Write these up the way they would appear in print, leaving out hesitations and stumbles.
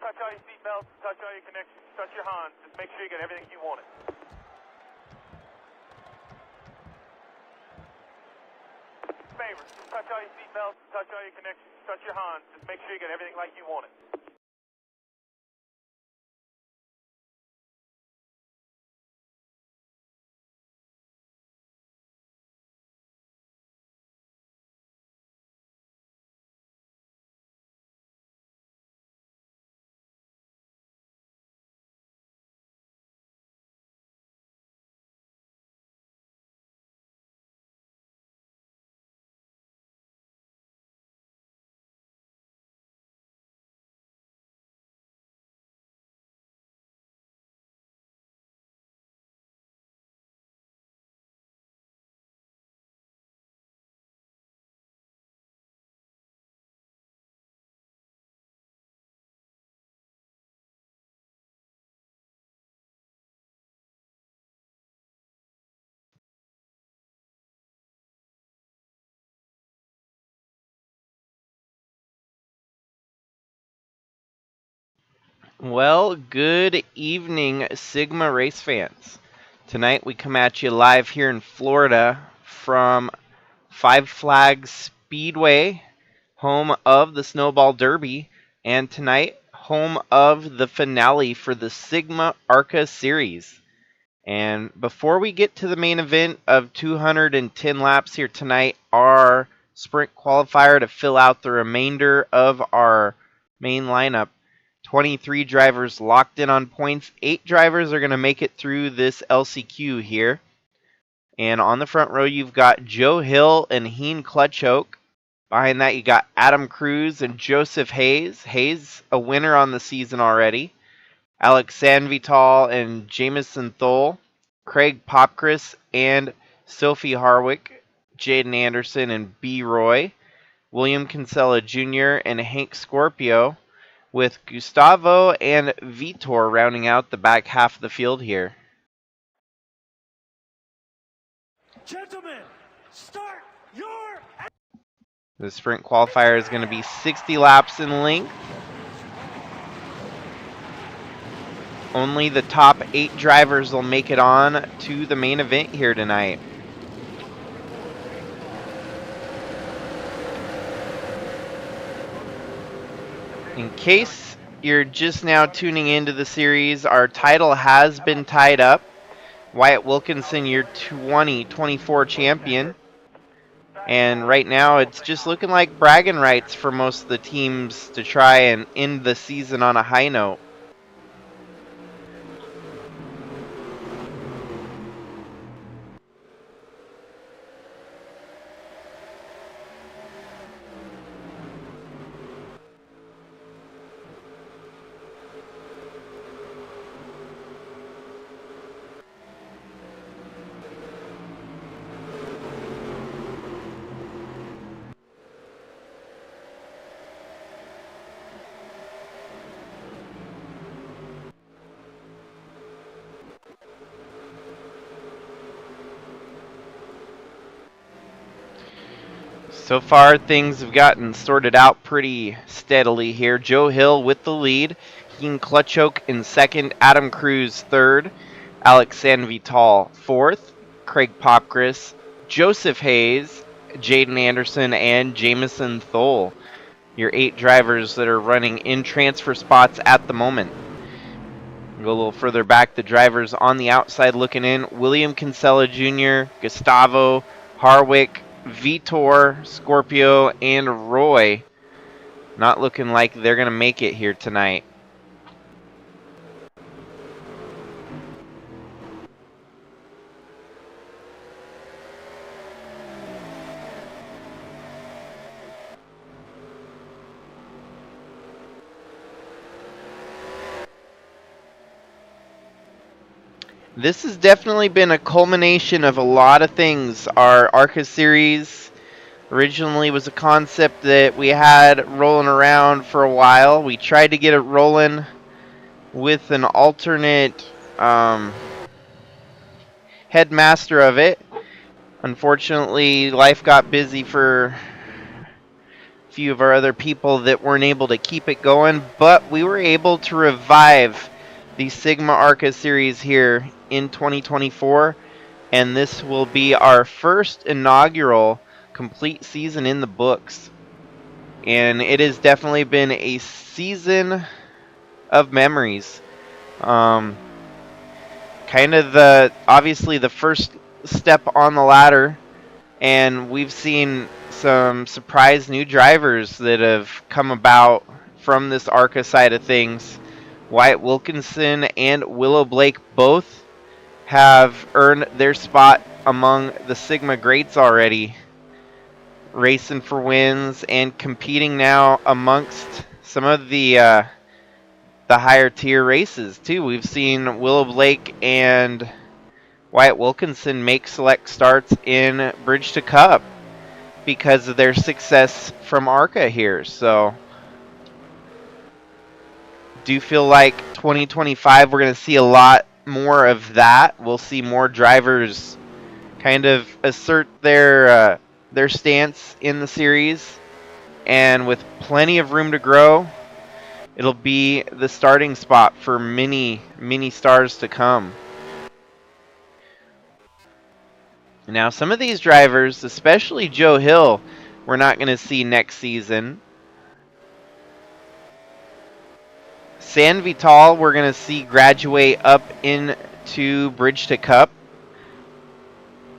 touch all your seatbelts, touch all your connections, touch your Hans. Just make sure you get everything you wanted. Favor, just touch all your seatbelts, touch all your connections, touch your Hans. Just make sure you get everything like you want it. Well, good evening, Sigma race fans. Tonight we come at you live here in Florida from Five Flags Speedway, home of the Snowball Derby, and tonight, home of the finale for the Sigma ARCA series. And before we get to the main event of 210 laps here tonight, our sprint qualifier to fill out the remainder of our main lineup. 23 drivers locked in on points. 8 drivers are going to make it through this LCQ here. And on the front row, you've got Joe Hill and Heen Clutchoke. Behind that, you got Adam Cruz and Joseph Hayes. Hayes, a winner on the season already. Alex Sanvital and Jamison Thole. Craig Popcris and Sophie Harwick. Jaden Anderson and B. Roy. William Kinsella Jr. and Hank Scorpio, with Gustavo and Vitor rounding out the back half of the field here. Gentlemen, start your... The sprint qualifier is going to be 60 laps in length. Only the top 8 drivers will make it on to the main event here tonight. In case you're just now tuning into the series, our title has been tied up. Wyatt Wilkinson, your 2024 champion. And right now it's just looking like bragging rights for most of the teams to try and end the season on a high note. So far, things have gotten sorted out pretty steadily here. Joe Hill with the lead. Heen Clutchoke in second. Adam Cruz third. Alex Sanvital fourth. Craig Popcris. Joseph Hayes. Jaden Anderson. And Jamison Thole. Your 8 drivers that are running in transfer spots at the moment. Go a little further back. The drivers on the outside looking in. William Kinsella Jr., Gustavo, Harwick, Vitor, Scorpio, and Roy. Not looking like they're going to make it here tonight. This has definitely been a culmination of a lot of things. Our ARCA series originally was a concept that we had rolling around for a while. We tried to get it rolling with an alternate headmaster of it. Unfortunately, life got busy for few of our other people that weren't able to keep it going, but we were able to revive the Sigma ARCA series here in 2024, and this will be our first inaugural complete season in the books. And it has definitely been a season of memories. Kind of obviously the first step on the ladder, and we've seen some surprise new drivers that have come about from this ARCA side of things. Wyatt Wilkinson and Willow Blake both have earned their spot among the Sigma greats already, racing for wins and competing now amongst some of the higher tier races too. We've seen Willow Blake and Wyatt Wilkinson make select starts in Bridge to Cup because of their success from ARCA here. So do feel like 2025 we're going to see a lot more of that. We'll see more drivers kind of assert their stance in the series, and with plenty of room to grow, it'll be the starting spot for many stars to come. Now, some of these drivers, especially Joe Hill, we're not going to see next season. San Vital, we're going to see graduate up into Bridge to Cup.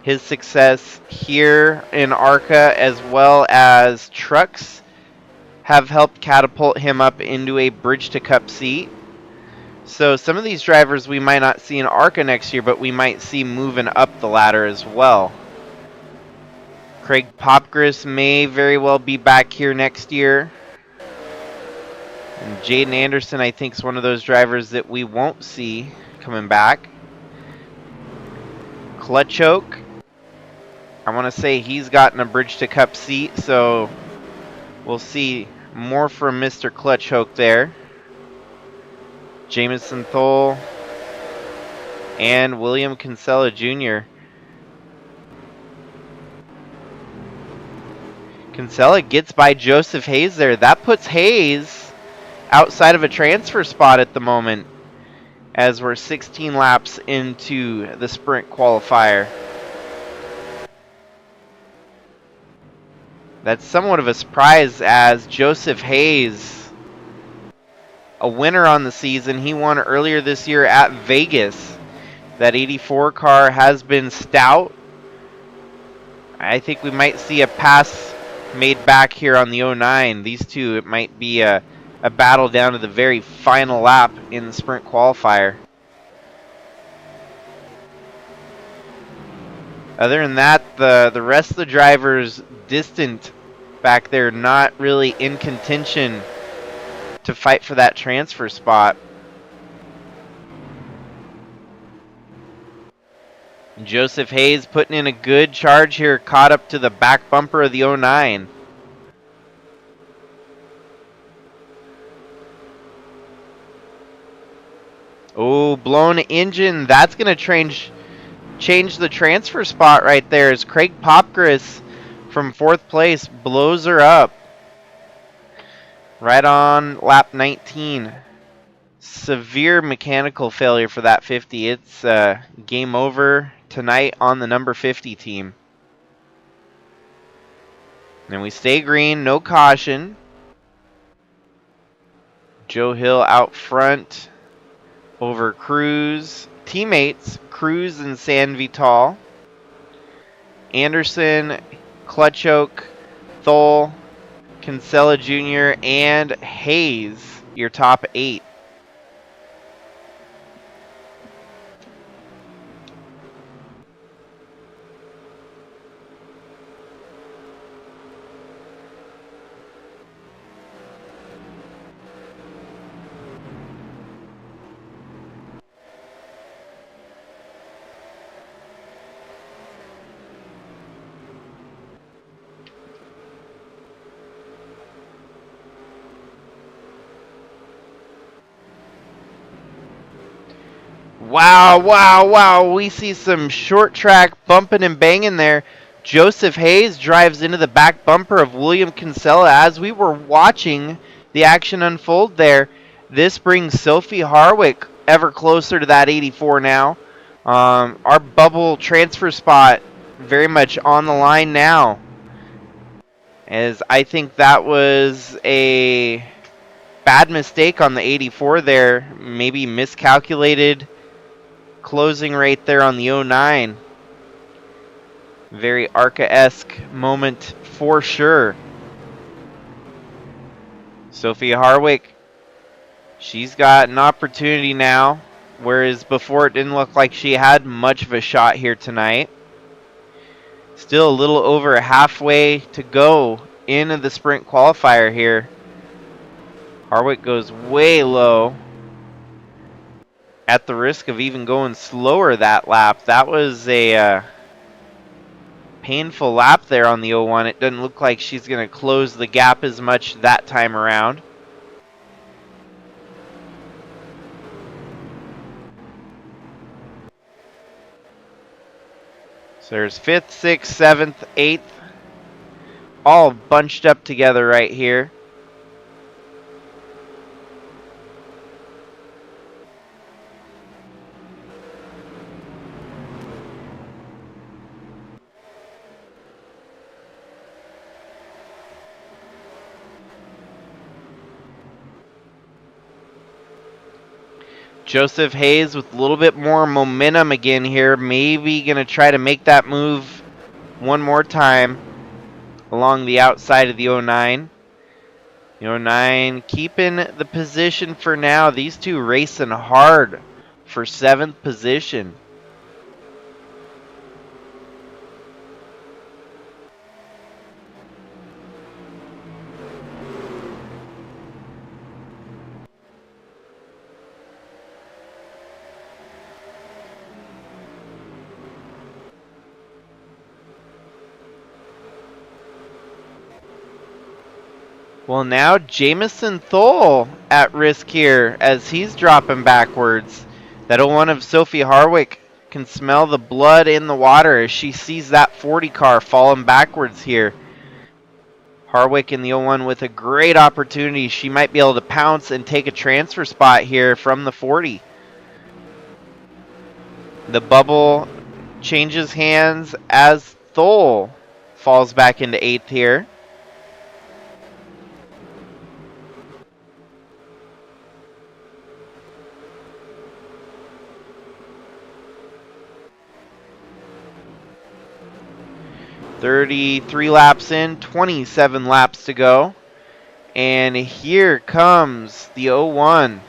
His success here in ARCA as well as trucks have helped catapult him up into a Bridge to Cup seat. So some of these drivers we might not see in ARCA next year, but we might see moving up the ladder as well. Craig Popgris may very well be back here next year. And Jaden Anderson, I think, is one of those drivers that we won't see coming back. Clutch Oak, I want to say he's gotten a Bridge to Cup seat, so we'll see more from Mr. Clutch Oak there. Jamison Thole and William Kinsella Jr. Kinsella gets by Joseph Hayes there. That puts Hayes outside of a transfer spot at the moment, as we're 16 laps into the sprint qualifier. That's somewhat of a surprise, as Joseph Hayes, a winner on the season. He won earlier this year at Vegas. That 84 car has been stout. I think we might see a pass made back here on the 09. These two, it might be a battle down to the very final lap in the sprint qualifier. Other than that, the rest of the drivers distant back there, not really in contention to fight for that transfer spot. Joseph Hayes putting in a good charge here, caught up to the back bumper of the 09. Oh, blown engine. That's going to change the transfer spot right there, as Craig Popgris from 4th place blows her up right on lap 19. Severe mechanical failure for that 50. It's game over tonight on the number 50 team. And we stay green, no caution. Joe Hill out front over Cruz. Teammates, Cruz and San Vital. Anderson, Clutch Oak, Thole, Kinsella Jr., and Hayes, your top 8. Wow. We see some short track bumping and banging there. Joseph Hayes drives into the back bumper of William Kinsella as we were watching the action unfold there. This brings Sophie Harwick ever closer to that 84 now. Our bubble transfer spot very much on the line now, as I think that was a bad mistake on the 84 there. Maybe miscalculated closing rate there on the 09. Very ARCA-esque moment for sure. Sophie Harwick, she's got an opportunity now, whereas before it didn't look like she had much of a shot here tonight. Still a little over halfway to go into the sprint qualifier here. Harwick goes way low at the risk of even going slower that lap. That was a painful lap there on the 01. It doesn't look like she's going to close the gap as much that time around. So there's 5th, 6th, 7th, 8th, all bunched up together right here. Joseph Hayes with a little bit more momentum again here. Maybe going to try to make that move one more time along the outside of the 09. The 09 keeping the position for now. These two racing hard for 7th position. Well, now Jamison Thole at risk here as he's dropping backwards. That 01 of Sophie Harwick can smell the blood in the water as she sees that 40 car falling backwards here. Harwick in the 01 with a great opportunity. She might be able to pounce and take a transfer spot here from the 40. The bubble changes hands as Thole falls back into 8th here. "33 laps in, 27 laps to go. And here comes the 01.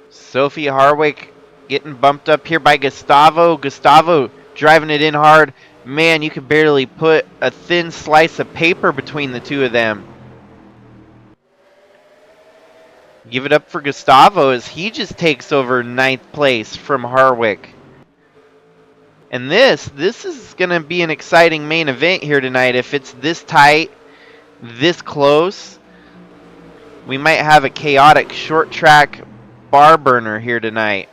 Sophie Harwick getting bumped up here by Gustavo. Gustavo driving it in hard. Man, you could barely put a thin slice of paper between the two of them. Give it up for Gustavo as he just takes over 9th place from Harwick. And this is going to be an exciting main event here tonight. If it's this tight, this close, we might have a chaotic short track bar burner here tonight.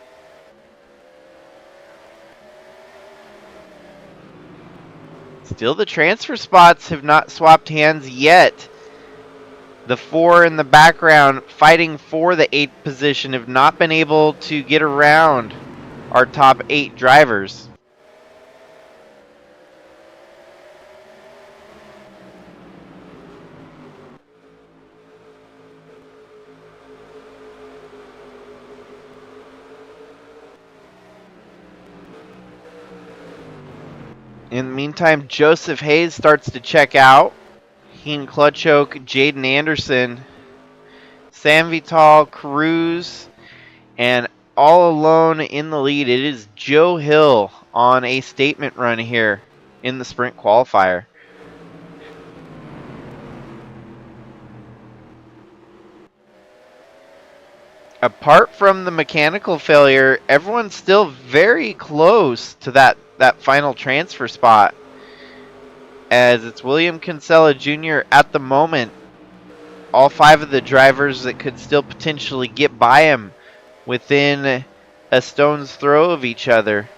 Still, the transfer spots have not swapped hands yet. The 4 in the background fighting for the 8th position have not been able to get around our top 8 drivers. In the meantime, Joseph Hayes starts to check out. He and clutch choke Jaden Anderson, Sam Vital, Cruz, and all alone in the lead, it is Joe Hill on a statement run here in the sprint qualifier. Apart from the mechanical failure, everyone's still very close to that final transfer spot, as it's William Kinsella Jr. at the moment. All 5 of the drivers that could still potentially get by him within a stone's throw of each other.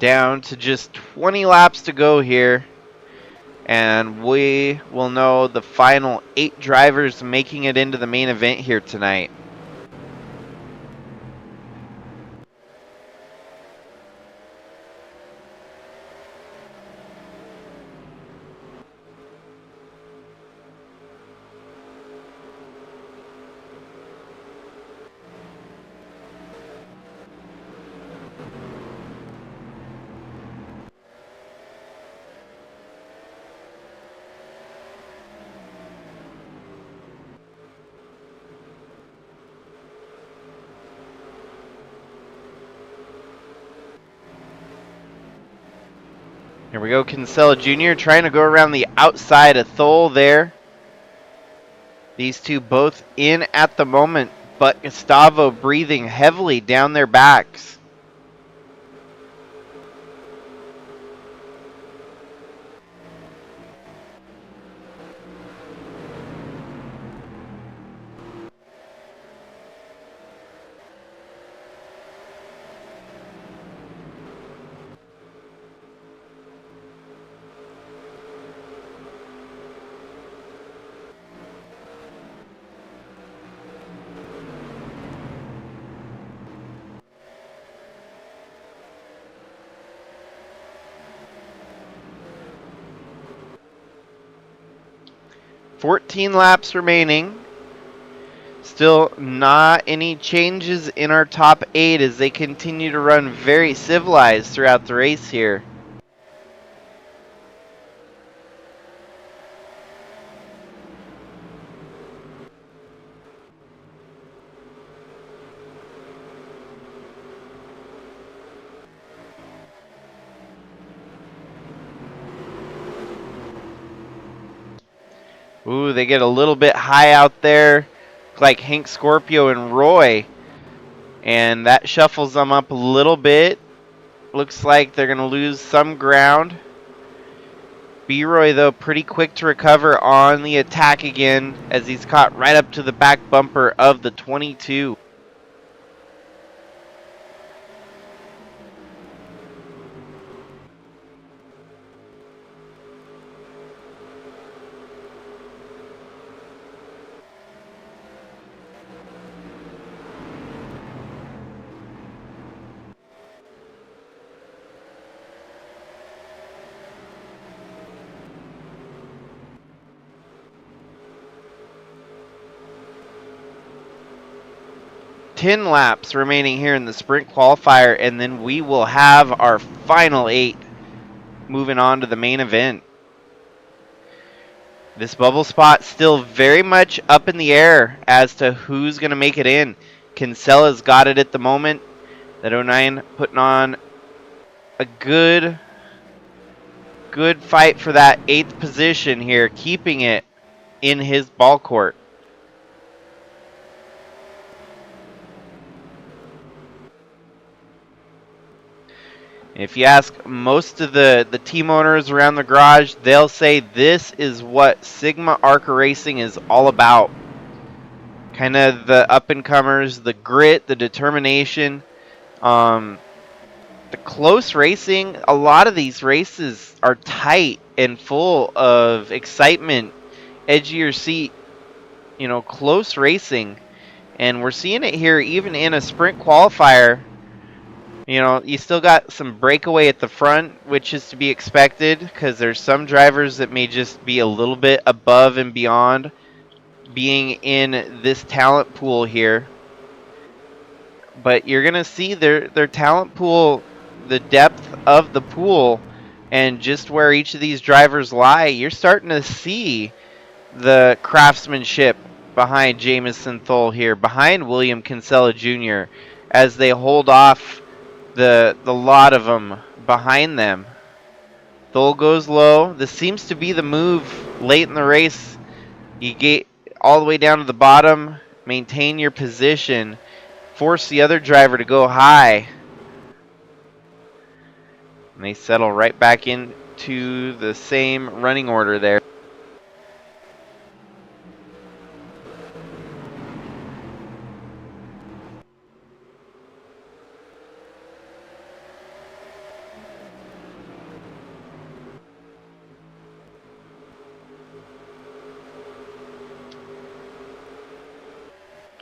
Down to just 20 laps to go here. And we will know the final 8 drivers making it into the main event here tonight. Here we go, Kinsella Jr. trying to go around the outside of Thole there. These two both in at the moment, but Gustavo breathing heavily down their backs. "14 laps remaining. Still not any changes in our top 8 as they continue to run very civilized throughout the race here. Ooh, they get a little bit high out there, like Hank Scorpio and Roy, and that shuffles them up a little bit. Looks like they're going to lose some ground. B-Roy, though, pretty quick to recover on the attack again as he's caught right up to the back bumper of the 22. "10 laps remaining here in the sprint qualifier, and then we will have our final 8 moving on to the main event. This bubble spot still very much up in the air as to who's going to make it in. Kinsella's got it at the moment. That 09 putting on a good fight for that 8th position here, keeping it in his ball court. If you ask most of the team owners around the garage, they'll say this is what Sigma ARCA Racing is all about. Kind of the up-and-comers, the grit, the determination, the close racing. A lot of these races are tight and full of excitement, edge of your seat, close racing. And we're seeing it here even in a sprint qualifier. You still got some breakaway at the front, which is to be expected because there's some drivers that may just be a little bit above and beyond being in this talent pool here. But you're going to see their talent pool, the depth of the pool, and just where each of these drivers lie. You're starting to see the craftsmanship behind Jamison Thole here, behind William Kinsella Jr., as they hold off the lot of them behind them. Thole goes low. This seems to be the move late in the race. You get all the way down to the bottom, maintain your position, force the other driver to go high, and they settle right back into the same running order there.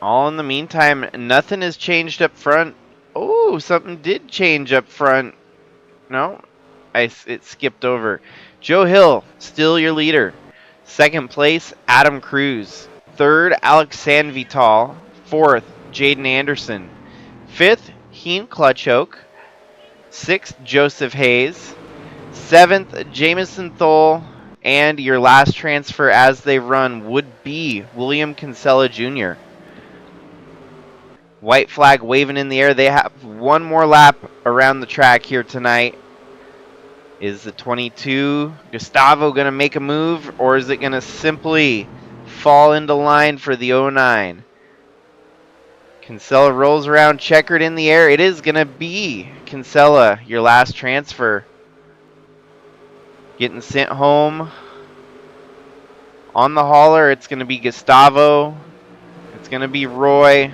All in the meantime, nothing has changed up front. Oh, something did change up front. No, it skipped over. Joe Hill, still your leader. Second place, Adam Cruz. Third, Alex Sanvital. Fourth, Jaden Anderson. Fifth, Heen Clutchoke. Sixth, Joseph Hayes. Seventh, Jamison Thole. And your last transfer as they run would be William Kinsella Jr. White flag waving in the air. They have one more lap around the track here tonight. Is the 22 Gustavo going to make a move, or is it going to simply fall into line for the 09? Kinsella rolls around, checkered in the air. It is going to be Kinsella, your last transfer. Getting sent home on the hauler. It's going to be Gustavo. It's going to be Roy,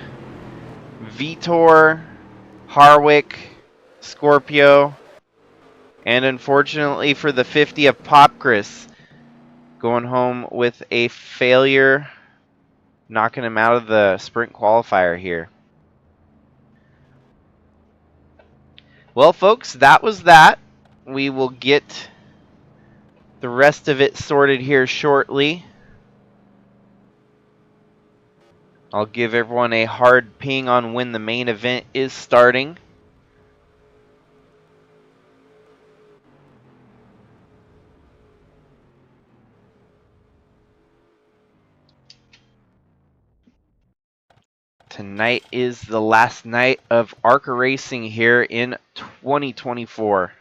Vitor, Harwick, Scorpio, and unfortunately for the 50 of Popchris, going home with a failure, knocking him out of the sprint qualifier here. Well, folks, that was that. We will get the rest of it sorted here shortly. I'll give everyone a hard ping on when the main event is starting. Tonight is the last night of ARCA racing here in 2024.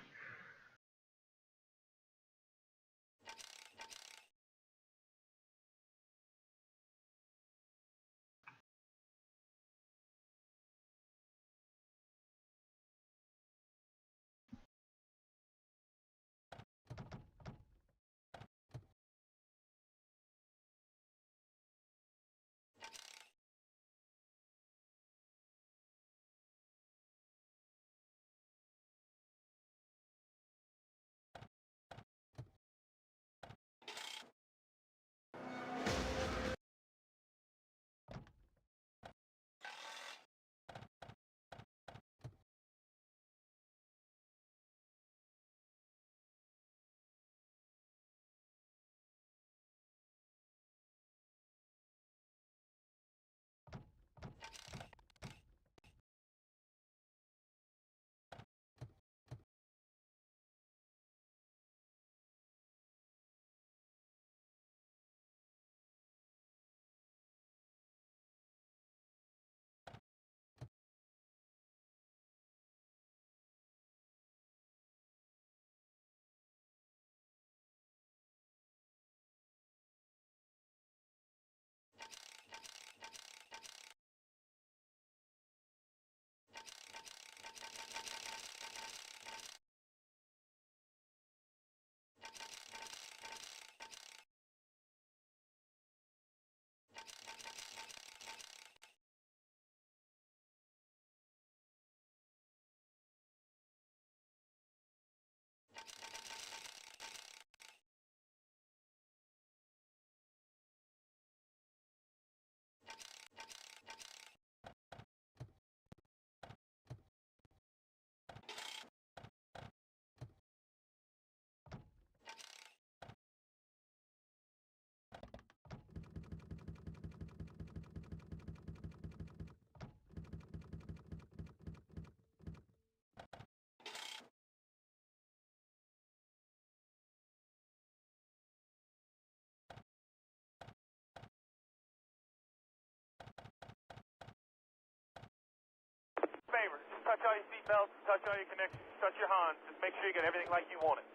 Favor, just touch all your seatbelts, touch all your connections, touch your Hans. Just make sure you get everything like you want it.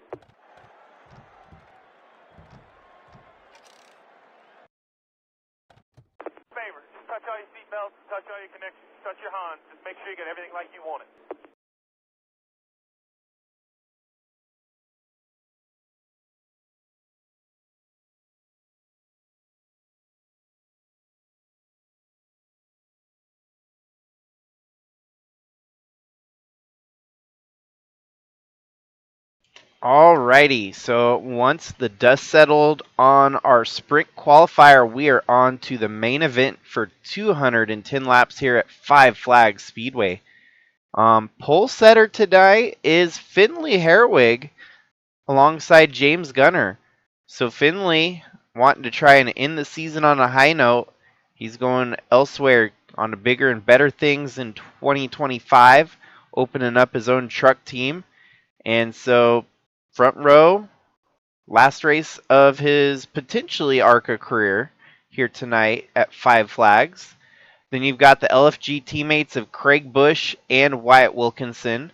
Favor, just touch all your seatbelts, touch all your connections, touch your Hans. Just make sure you get everything like you want it. Alrighty, so once the dust settled on our sprint qualifier, we are on to the main event for 210 laps here at Five Flags Speedway. Pole setter tonight is Finley Herwig alongside James Gunner. So Finley wanting to try and end the season on a high note. He's going elsewhere on to bigger and better things in 2025, opening up his own truck team. And so front row, last race of his potentially ARCA career here tonight at Five Flags. Then you've got the LFG teammates of Craig Bush and Wyatt Wilkinson,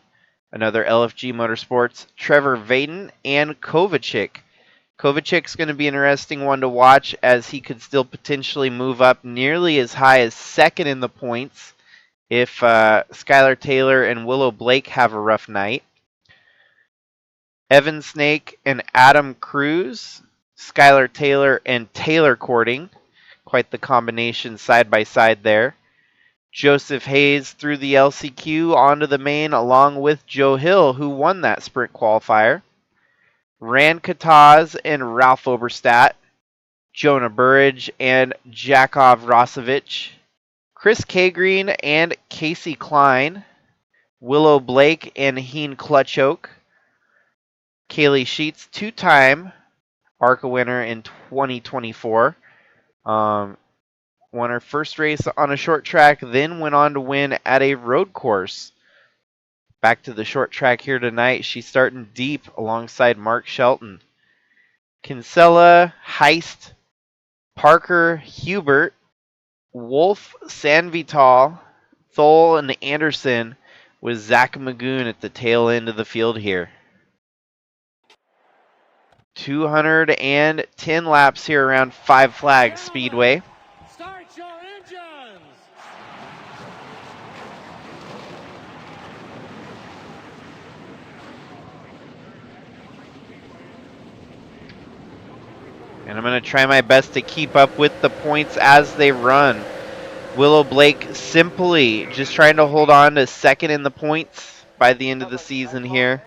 another LFG Motorsports, Trevor Vaden, and Kovacic. Kovacic's going to be an interesting one to watch as he could still potentially move up nearly as high as second in the points if Skylar Taylor and Willow Blake have a rough night. Evan Snake and Adam Cruz, Skylar Taylor and Taylor Courting. Quite the combination side by side there. Joseph Hayes through the LCQ onto the main along with Joe Hill, who won that sprint qualifier. Rand Kataz and Ralph Oberstadt. Jonah Burridge and Jakov Rosovich. Chris K-Green and Casey Klein. Willow Blake and Heen Clutchoke. Kaylee Sheets, two-time ARCA winner in 2024. Won her first race on a short track, then went on to win at a road course. Back to the short track here tonight. She's starting deep alongside Mark Shelton. Kinsella, Heist, Parker, Hubert, Wolf, Sanvital, Thole, and Anderson with Zach Magoon at the tail end of the field here. 210 laps here around Five Flags Speedway. Start your engines. And I'm going to try my best to keep up with the points as they run. Willow Blake simply just trying to hold on to second in the points by the end of the season here.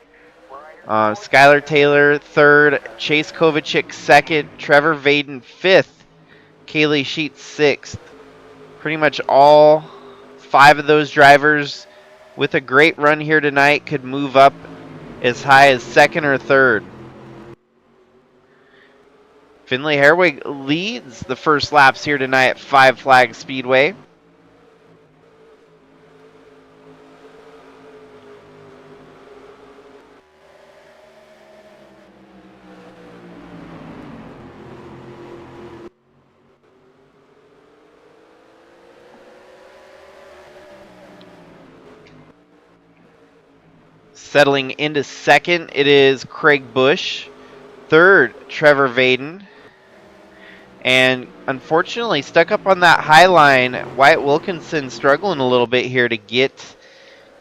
Skylar Taylor third, Chase Kovacic second, Trevor Vaden fifth, Kaylee Sheets sixth. Pretty much all five of those drivers with a great run here tonight could move up as high as second or third. Finley Herwig leads the first laps here tonight at Five Flags Speedway. Settling into second, it is Craig Bush. Third, Trevor Vaden. And unfortunately, stuck up on that high line, Wyatt Wilkinson struggling a little bit here to get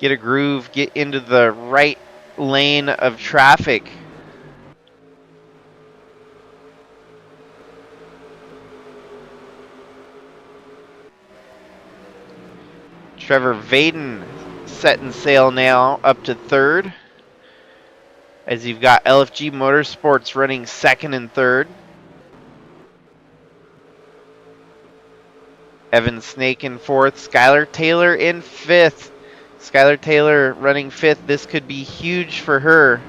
a groove, get into the right lane of traffic. Trevor Vaden setting sail now up to third, as you've got LFG Motorsports running second and third. Evan Snake in fourth, Skylar Taylor in fifth. Skylar Taylor running fifth. This could be huge for her.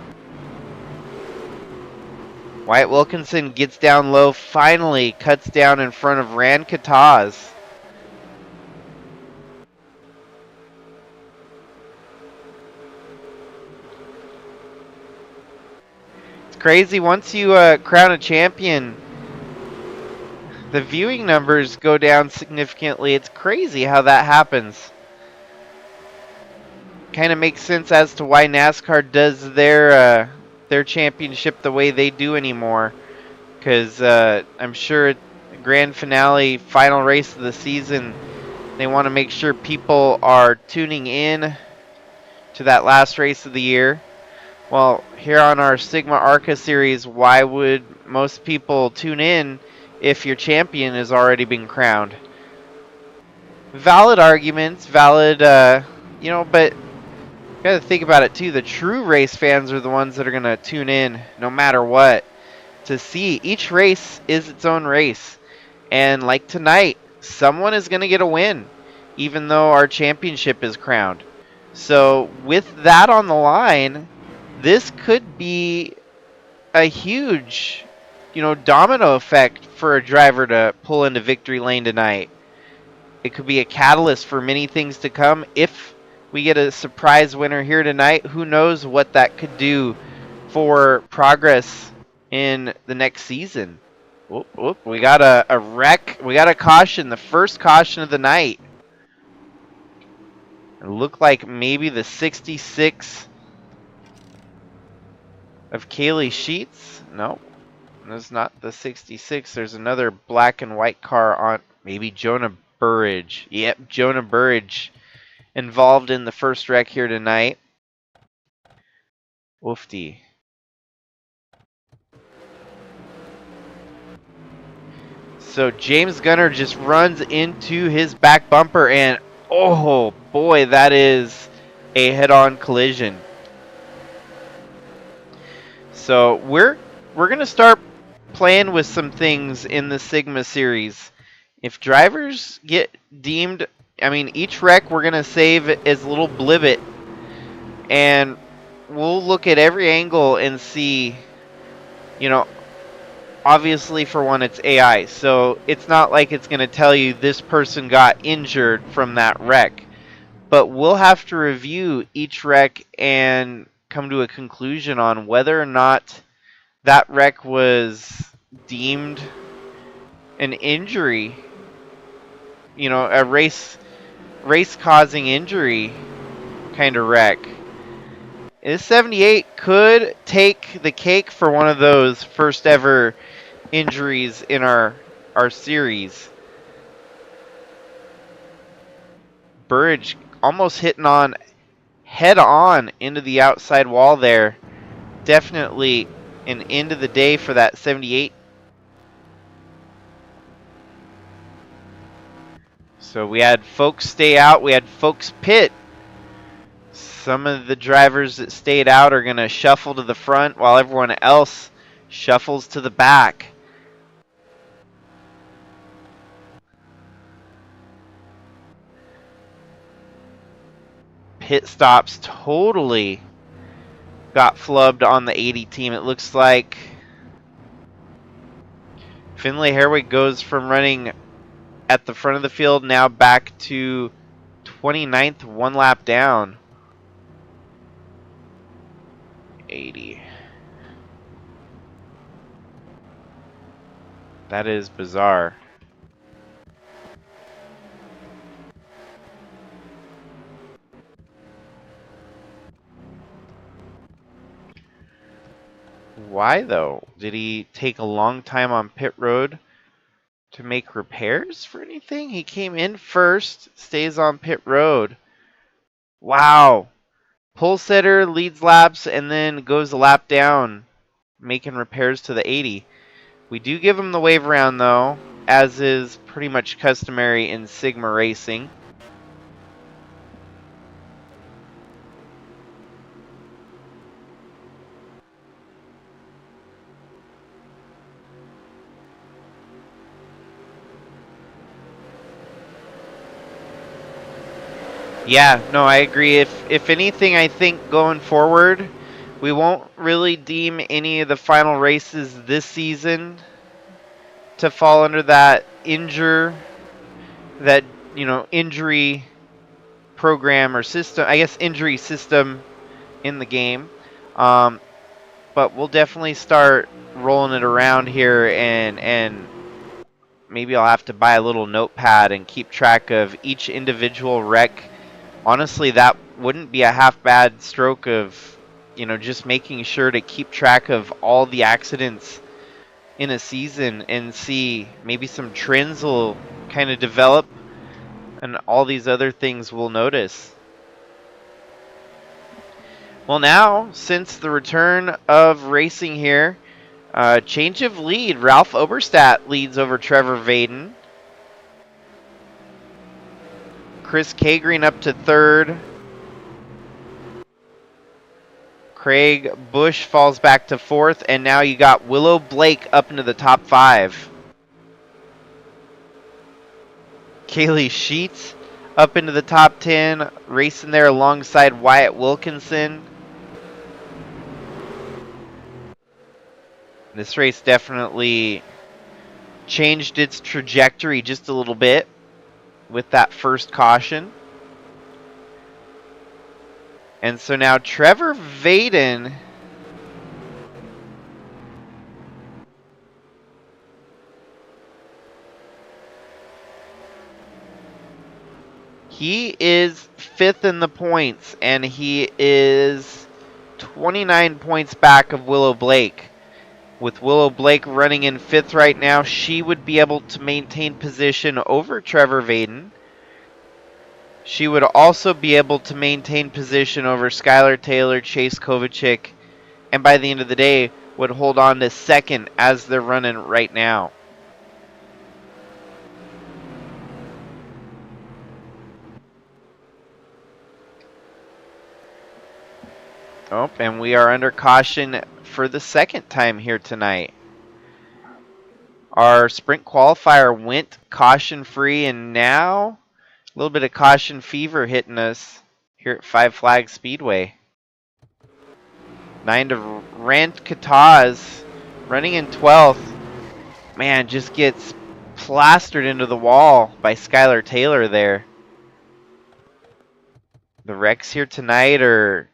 Wyatt Wilkinson gets down low, finally cuts down in front of Rand Kataz. It's crazy, once you crown a champion, the viewing numbers go down significantly. It's crazy how that happens. Kind of makes sense as to why NASCAR does their championship the way they do anymore. Because I'm sure grand finale, final race of the season, they want to make sure people are tuning in to that last race of the year. Well, here on our Sigma ARCA series, why would most people tune in if your champion has already been crowned? Valid arguments, valid, but Got to think about it too. The true race fans are the ones that are going to tune in no matter what to see. Each race is its own race. And like tonight, someone is going to get a win, even though our championship is crowned. So with that on the line, this could be a huge, domino effect for a driver to pull into victory lane tonight. It could be a catalyst for many things to come. If we get a surprise winner here tonight, who knows what that could do for progress in the next season. We got a wreck. We got a caution, the first caution of the night. It looked like maybe the 66 of Kaylee Sheets. No, that's not the 66. There's another black and white car on, maybe Jonah Burridge. Yep, Jonah Burridge involved in the first wreck here tonight. Oofty. So James Gunner just runs into his back bumper, and oh boy, that is a head-on collision. So we're gonna start playing with some things in the Sigma series. If drivers get deemed, each wreck we're gonna save as a little blivet, and we'll look at every angle and see, obviously for one it's AI, so it's not like it's going to tell you this person got injured from that wreck, but we'll have to review each wreck and come to a conclusion on whether or not that wreck was deemed an injury, a race causing injury kind of wreck. This 78 could take the cake for one of those first ever injuries in our series. Burridge almost hitting on head on into the outside wall there. Definitely an end of the day for that 78. So we had folks stay out, we had folks pit. Some of the drivers that stayed out are going to shuffle to the front while everyone else shuffles to the back. Pit stops totally got flubbed on the 80 team. It looks like Finlay Herwig goes from running at the front of the field now back to 29th, one lap down. 80. That is bizarre. Why though? Did he take a long time on pit road to make repairs for anything? He came in first, stays on pit road. Wow. Pole setter leads laps and then goes a lap down, making repairs to the 80. We do give him the wave around though, as is pretty much customary in Sigma racing. Yeah, no, I agree. If anything, I think going forward, we won't really deem any of the final races this season to fall under that injury program or system. I guess injury system in the game. But we'll definitely start rolling it around here, and maybe I'll have to buy a little notepad and keep track of each individual wreck. Honestly, that wouldn't be a half bad stroke of, just making sure to keep track of all the accidents in a season and see maybe some trends will kind of develop and all these other things we'll notice. Well, now, since the return of racing here, change of lead. Ralph Oberstadt leads over Trevor Vaden. Chris Kagreen up to third. Craig Bush falls back to 4th, and now you got Willow Blake up into the top 5. Kaylee Sheets up into the top 10, racing there alongside Wyatt Wilkinson. This race definitely changed its trajectory just a little bit with that first caution. And so now Trevor Vaden he is 5th in the points, and he is 29 points back of Willow Blake. With Willow Blake running in 5th right now, she would be able to maintain position over Trevor Vaden. She would also be able to maintain position over Skylar Taylor, Chase Kovacic, and by the end of the day would hold on to 2nd as they're running right now. Oh, and we are under caution for the 2nd time here tonight. Our sprint qualifier went caution free, and now a little bit of caution fever hitting us here at Five Flags Speedway. 9 to Rand Kataz running in 12th. Man, just gets plastered into the wall by Skylar Taylor there. The wrecks here tonight are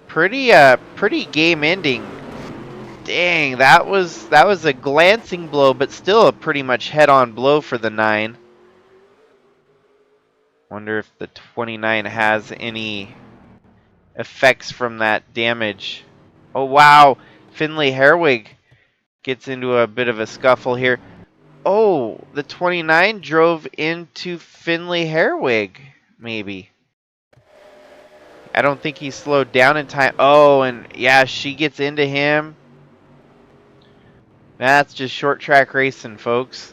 pretty game ending. Dang, that was a glancing blow, but still a pretty much head-on blow for the 9. Wonder if the 29 has any effects from that damage. Oh wow, Finley Herwig gets into a bit of a scuffle here. Oh, the 29 drove into Finley Herwig, maybe. I don't think he slowed down in time. Oh, and yeah, she gets into him. That's just short track racing, folks.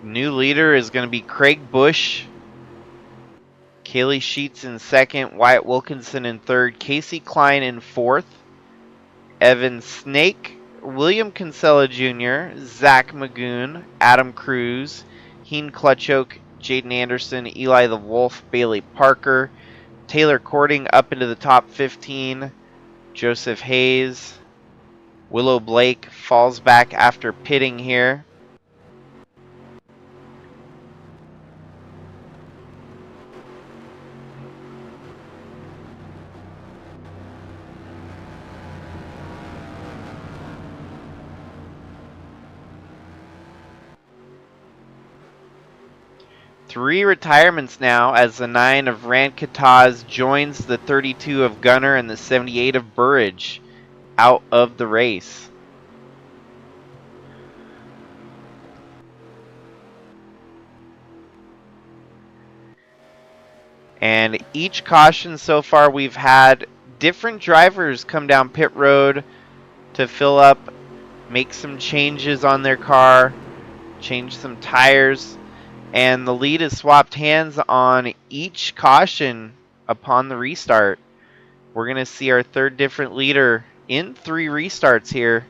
New leader is going to be Craig Bush. Kaylee Sheets in 2nd, Wyatt Wilkinson in 3rd, Casey Klein in 4th, Evan Snake, William Kinsella Jr., Zach Magoon, Adam Cruz, Heen Clutchoke, Jaden Anderson, Eli the Wolf, Bailey Parker, Taylor Cording up into the top 15, Joseph Hayes, Willow Blake falls back after pitting here. Three retirements now as the 9 of Rand Kataz joins the 32 of Gunner and the 78 of Burridge out of the race. And each caution so far, we've had different drivers come down pit road to fill up, make some changes on their car, change some tires. And the lead has swapped hands on each caution upon the restart. We're going to see our 3rd different leader in 3 restarts here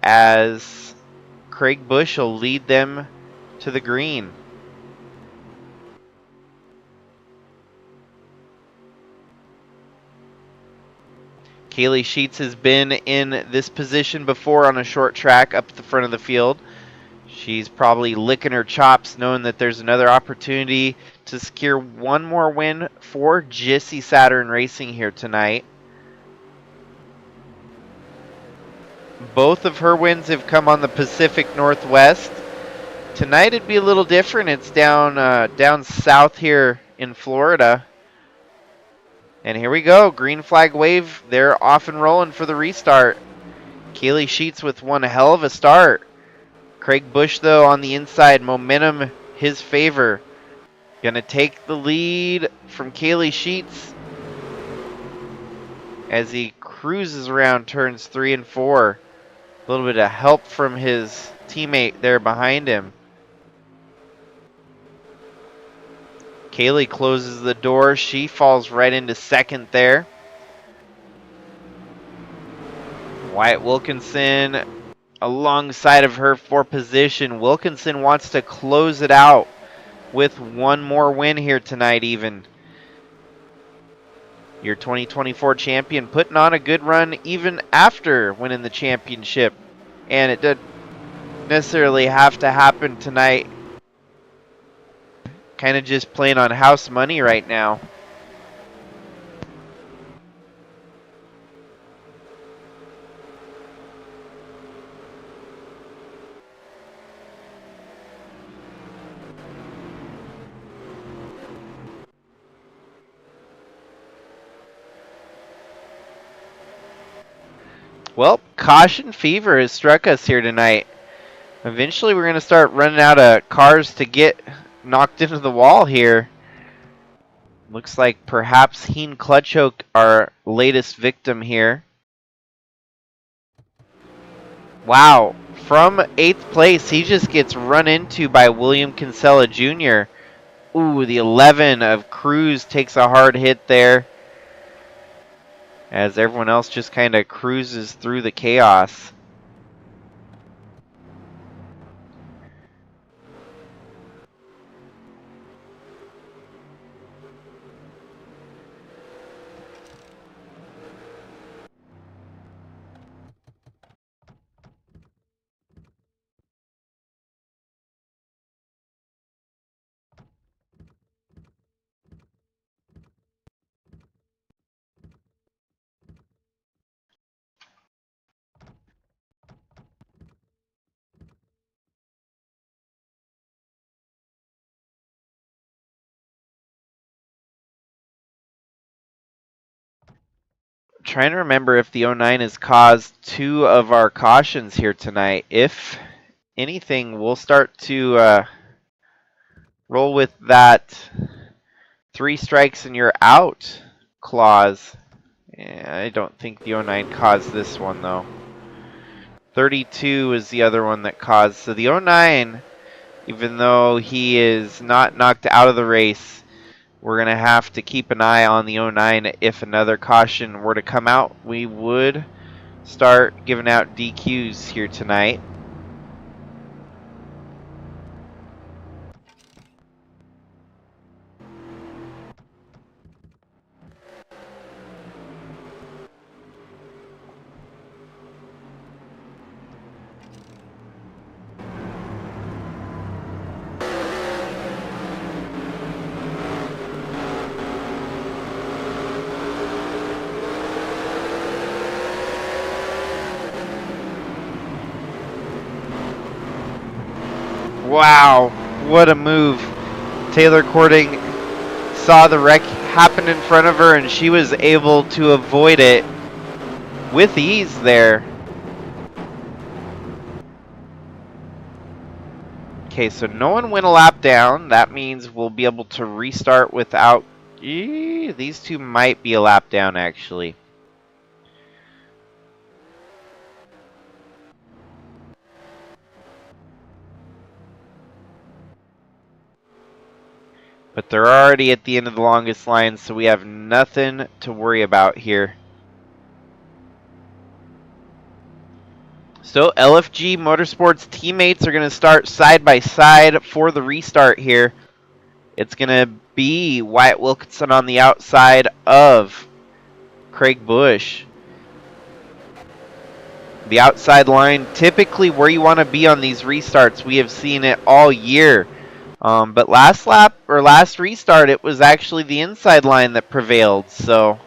as Craig Bush will lead them to the green. Kaylee Sheets has been in this position before on a short track up at the front of the field. She's probably licking her chops knowing that there's another opportunity to secure one more win for Jissy Saturn Racing here tonight. Both of her wins have come on the Pacific Northwest. Tonight it'd be a little different. It's down south here in Florida. And here we go, green flag wave. They're off and rolling for the restart. Kaylee Sheets with one hell of a start. Craig Bush, though, on the inside, momentum his favor. Gonna take the lead from Kaylee Sheets as he cruises around turns 3 and 4. A little bit of help from his teammate there behind him. Kaylee closes the door. She falls right into second there. Wyatt Wilkinson alongside of her for position. Wilkinson wants to close it out with one more win here tonight even. Your 2024 champion putting on a good run even after winning the championship. And it didn't necessarily have to happen tonight. Kind of just playing on house money right now. Well, caution fever has struck us here tonight. Eventually we're going to start running out of cars to get knocked into the wall here. Looks like perhaps Heen Clutchoke, our latest victim here. Wow, from 8th place, he just gets run into by William Kinsella Jr. Ooh, the 11 of Cruz takes a hard hit there, as everyone else just kind of cruises through the chaos. Trying to remember if the 09 has caused 2 of our cautions here tonight. If anything, we'll start to roll with that 3 strikes and you're out clause. Yeah, I don't think the 09 caused this one though. 32 is the other one that caused. So the 09, even though he is not knocked out of the race, we're going to have to keep an eye on the 09. If another caution were to come out, we would start giving out DQs here tonight. Wow, what a move. Taylor Cording saw the wreck happen in front of her and she was able to avoid it with ease there. Okay, so no one went a lap down. That means we'll be able to restart without... These 2 might be a lap down actually. But they're already at the end of the longest line, so we have nothing to worry about here. So LFG Motorsports teammates are going to start side by side for the restart here. It's going to be Wyatt Wilkinson on the outside of Craig Bush. The outside line, typically where you want to be on these restarts. We have seen it all year. But last lap, or last restart, it was actually the inside line that prevailed. So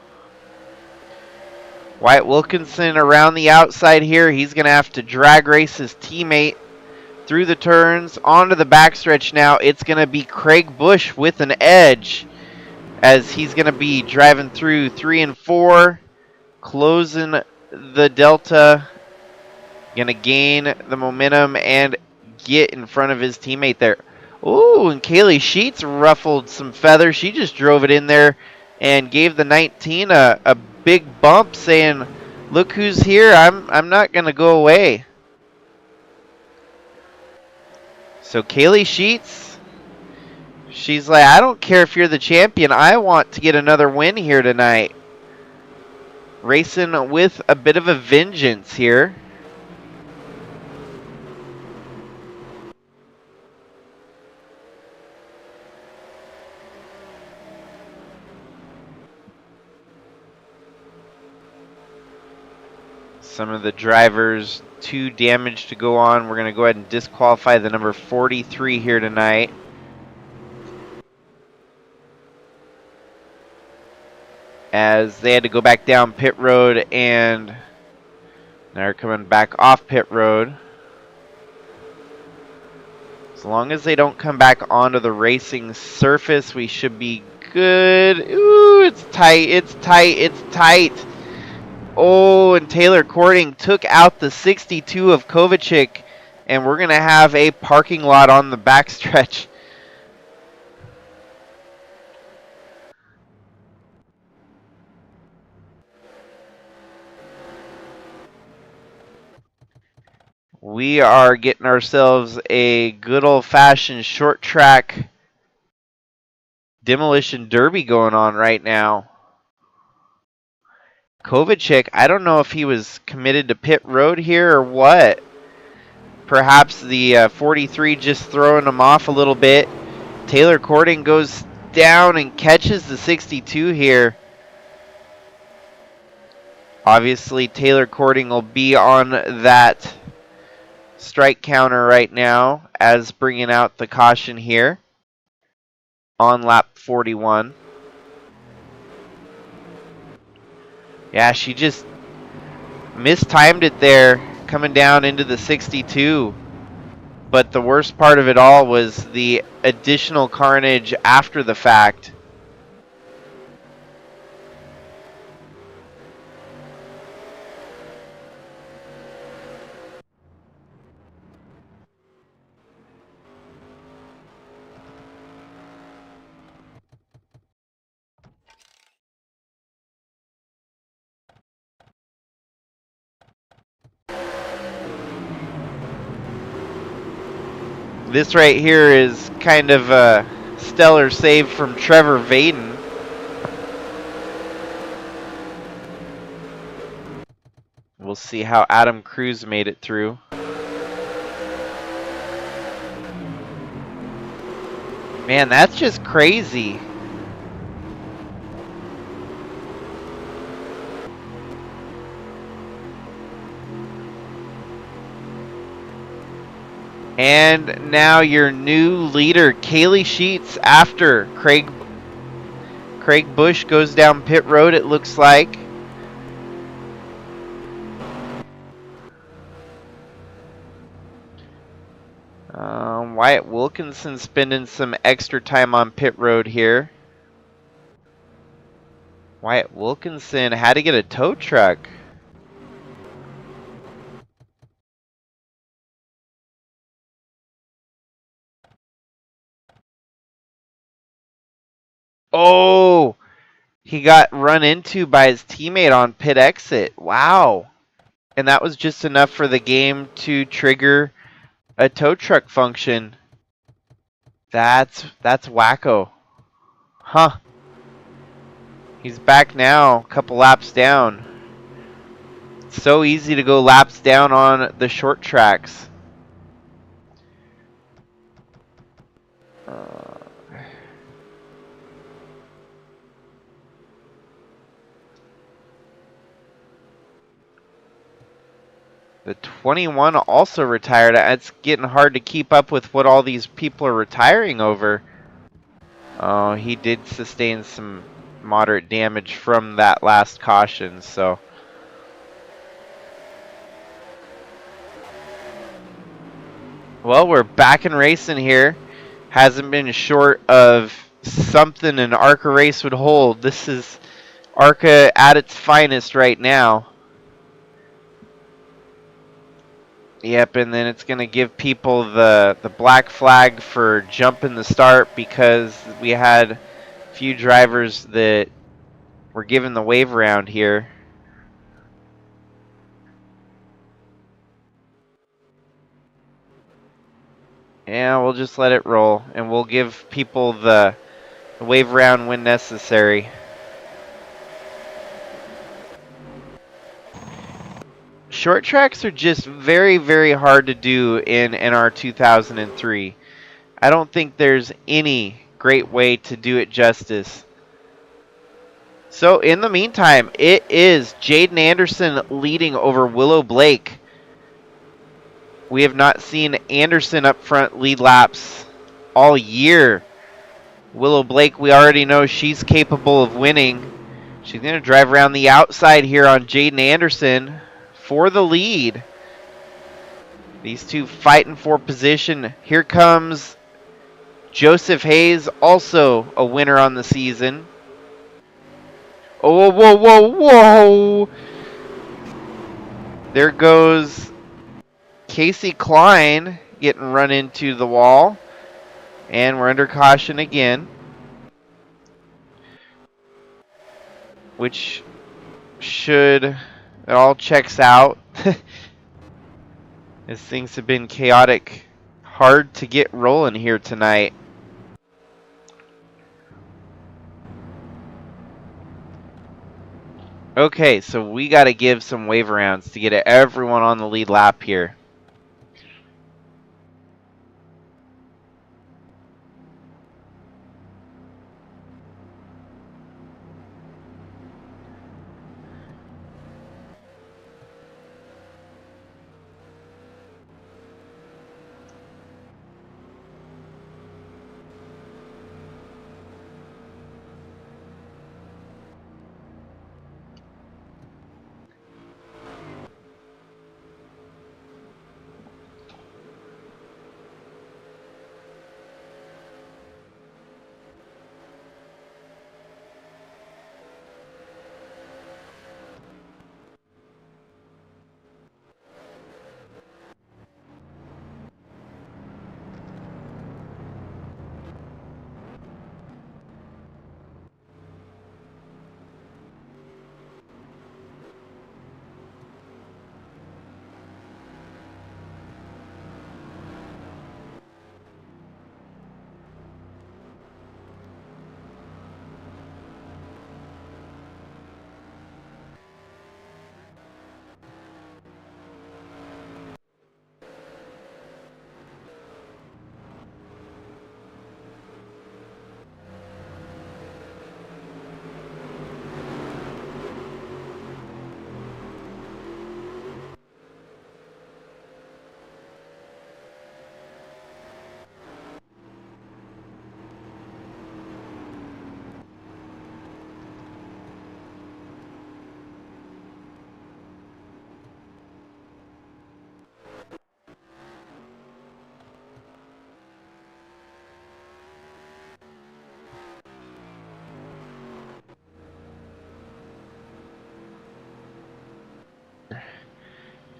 Wyatt Wilkinson around the outside here. He's going to have to drag race his teammate through the turns, onto the backstretch now. It's going to be Craig Bush with an edge, as he's going to be driving through 3 and 4, closing the delta. Going to gain the momentum and get in front of his teammate there. Ooh, and Kaylee Sheets ruffled some feathers. She just drove it in there and gave the 19 a big bump, saying, "Look who's here! I'm not gonna go away." So Kaylee Sheets, she's like, I don't care if you're the champion. I want to get another win here tonight. Racing with a bit of a vengeance here. Some of the drivers too damaged to go on. We're going to go ahead and disqualify the number 43 here tonight. As they had to go back down pit road and they're coming back off pit road. As long as they don't come back onto the racing surface, we should be good. Ooh, it's tight, it's tight, it's tight. Oh, and Taylor Cording took out the 62 of Kovacic, and we're going to have a parking lot on the backstretch. We are getting ourselves a good old-fashioned short track demolition derby going on right now. Kovacic, I don't know if he was committed to pit road here or what. Perhaps the 43 just throwing him off a little bit. Taylor Cording goes down and catches the 62 here. Obviously, Taylor Cording will be on that strike counter right now as bringing out the caution here on lap 41. Yeah, she just mistimed it there coming down into the 62. But the worst part of it all was the additional carnage after the fact. This right here is kind of a stellar save from Trevor Vaden. We'll see how Adam Cruz made it through. Man, that's just crazy. And now your new leader, Kaylee Sheets, after Craig Bush goes down pit road, it looks like. Wyatt Wilkinson spending some extra time on pit road here. Wyatt Wilkinson had to get a tow truck. Oh, he got run into by his teammate on pit exit. Wow. And that was just enough for the game to trigger a tow truck function. That's wacko. Huh. He's back now, a couple laps down. It's so easy to go laps down on the short tracks. The 21 also retired. It's getting hard to keep up with what all these people are retiring over. Oh, he did sustain some moderate damage from that last caution, so. Well, we're back in racing here. Hasn't been short of something an ARCA race would hold. This is ARCA at its finest right now. Yep, and then it's going to give people the black flag for jumping the start because we had a few drivers that were given the wave around here. Yeah, we'll just let it roll, and we'll give people the wave around when necessary. Short tracks are just very, very hard to do in NR 2003. I don't think there's any great way to do it justice. So in the meantime, it is Jaden Anderson leading over Willow Blake. We have not seen Anderson up front lead laps all year. Willow Blake, we already know she's capable of winning. She's going to drive around the outside here on Jaden Anderson for the lead. These two fighting for position. Here comes Joseph Hayes, also a winner on the season. Oh, whoa, whoa, whoa! There goes Casey Klein getting run into the wall. And we're under caution again. Which should, it all checks out. As things have been chaotic. Hard to get rolling here tonight. Okay, so we got to give some wave rounds to get everyone on the lead lap here.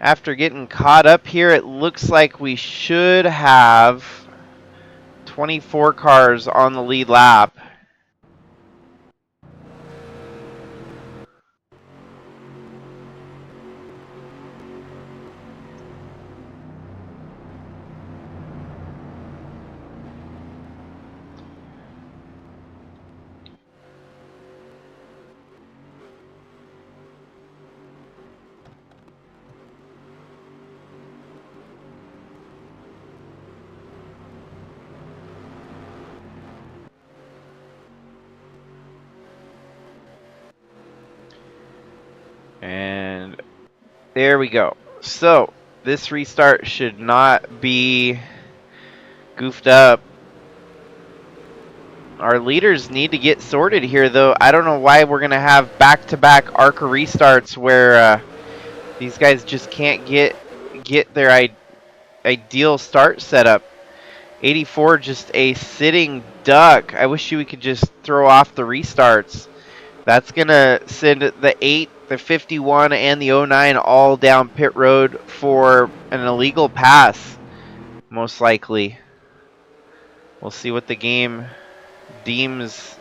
After getting caught up here, it looks like we should have 24 cars on the lead lap. And there we go. So this restart should not be goofed up. Our leaders need to get sorted here, though. I don't know why we're going to have back-to-back ARCA restarts where these guys just can't get their ideal start setup. 84, just a sitting duck. I wish we could just throw off the restarts. That's going to send the 8, the 51, and the 09 all down pit road for an illegal pass, most likely. We'll see what the game deems.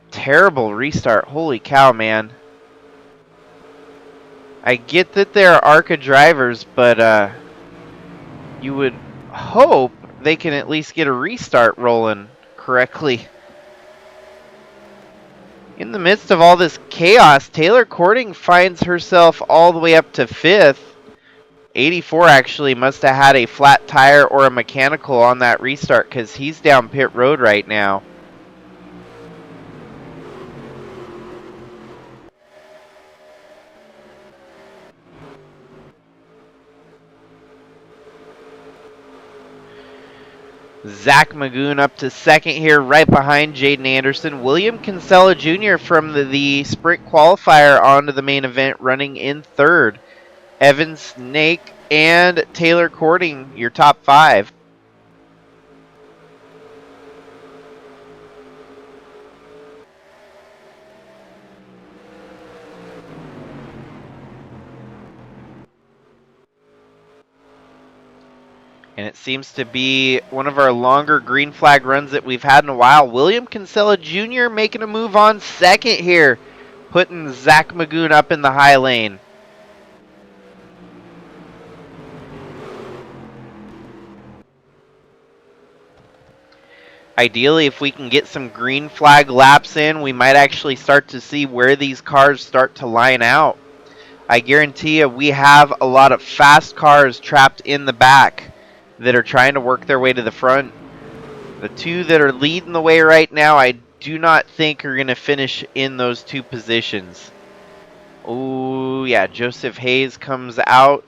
Terrible restart. Holy cow, man. I get that they're ARCA drivers, but you would hope they can at least get a restart rolling correctly. In the midst of all this chaos, Taylor Cording finds herself all the way up to 5th. 84 actually must have had a flat tire or a mechanical on that restart because he's down pit road right now. Zach Magoon up to 2nd here, right behind Jaden Anderson. William Kinsella Jr. from the sprint qualifier onto the main event, running in 3rd. Evan Snake and Taylor Cording, your top 5. And it seems to be one of our longer green flag runs that we've had in a while. William Kinsella Jr. making a move on 2nd here, putting Zach Magoon up in the high lane. Ideally, if we can get some green flag laps in, we might actually start to see where these cars start to line out. I guarantee you we have a lot of fast cars trapped in the back that are trying to work their way to the front. The 2 that are leading the way right now, I do not think are going to finish in those 2 positions. Oh, yeah, Joseph Hayes comes out,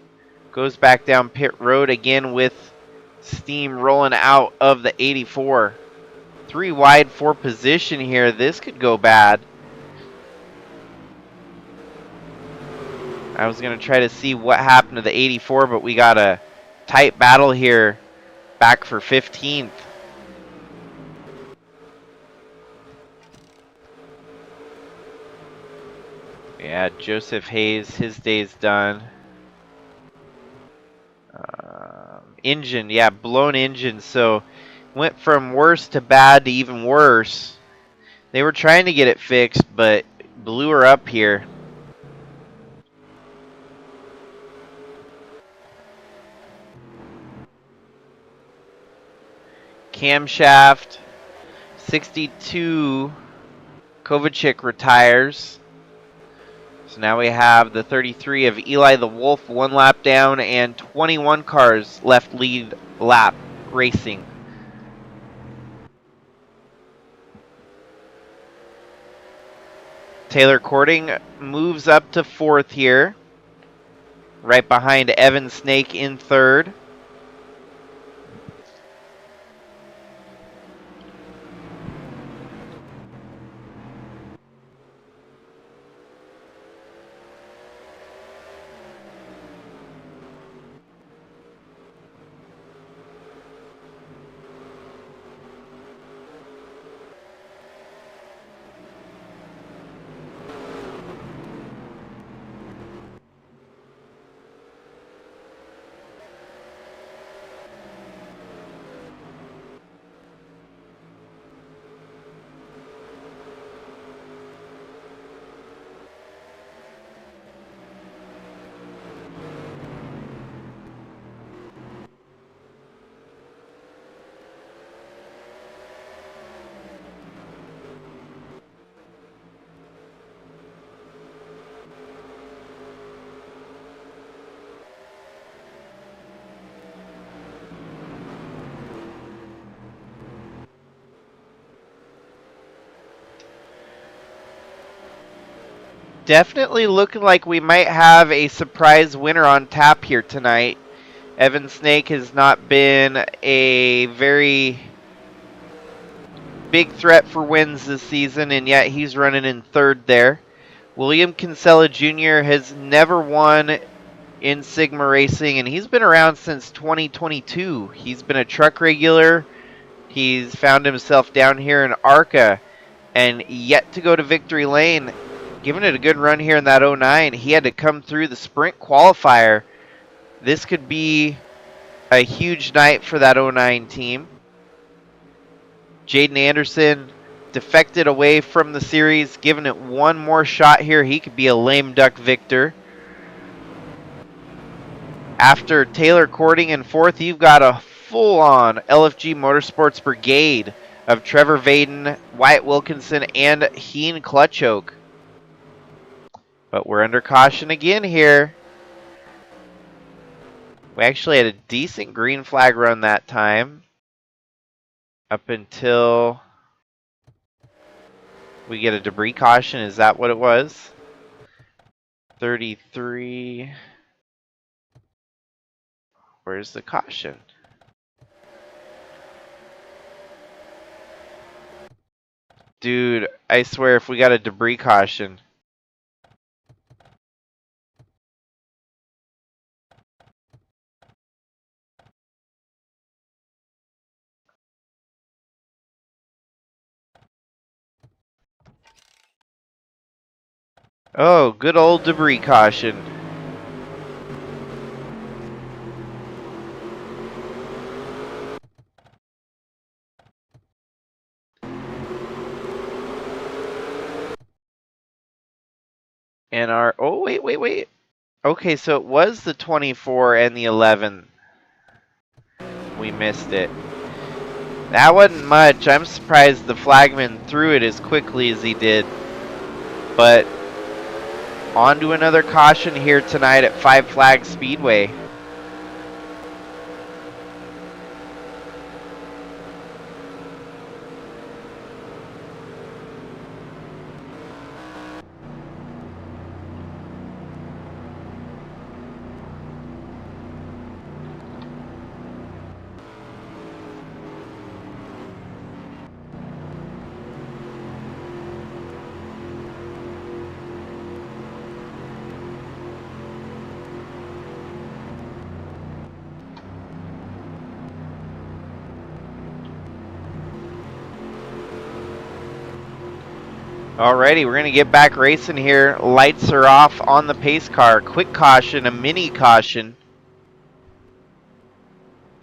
goes back down pit road again with steam rolling out of the 84. 3 wide for position here. This could go bad. I was going to try to see what happened to the 84, but we got a tight battle here, back for 15th. Yeah, Joseph Hayes, his day's done. Engine, yeah, blown engine, so went from worse to bad to even worse. They were trying to get it fixed, but blew her up here. Camshaft, 62, Kovacic retires. So now we have the 33 of Eli the Wolf, 1 lap down, and 21 cars left lead lap racing. Taylor Cording moves up to 4th here, right behind Evan Snake in 3rd. Definitely looking like we might have a surprise winner on tap here tonight. Evan Snake has not been a very big threat for wins this season, and yet he's running in 3rd there. William Kinsella Jr. has never won in Sigma Racing, and he's been around since 2022. He's been a truck regular. He's found himself down here in ARCA and yet to go to victory lane. Giving it a good run here in that 09. He had to come through the sprint qualifier. This could be a huge night for that 09 team. Jaden Anderson defected away from the series, giving it one more shot here. He could be a lame duck victor. After Taylor Cording in fourth, you've got a full-on LFG Motorsports brigade of Trevor Vaden, Wyatt Wilkinson, and Heen Clutchoke. But we're under caution again here. We actually had a decent green flag run that time. Up until we get a debris caution. Is that what it was? 33. Where's the caution? Dude, I swear if we got a debris caution. Oh, good old debris caution. Oh, wait. Okay, so it was the 24 and the 11. We missed it. That wasn't much. I'm surprised the flagman threw it as quickly as he did. But on to another caution here tonight at Five Flags Speedway. Alrighty, we're going to get back racing here. Lights are off on the pace car. Quick caution, a mini caution.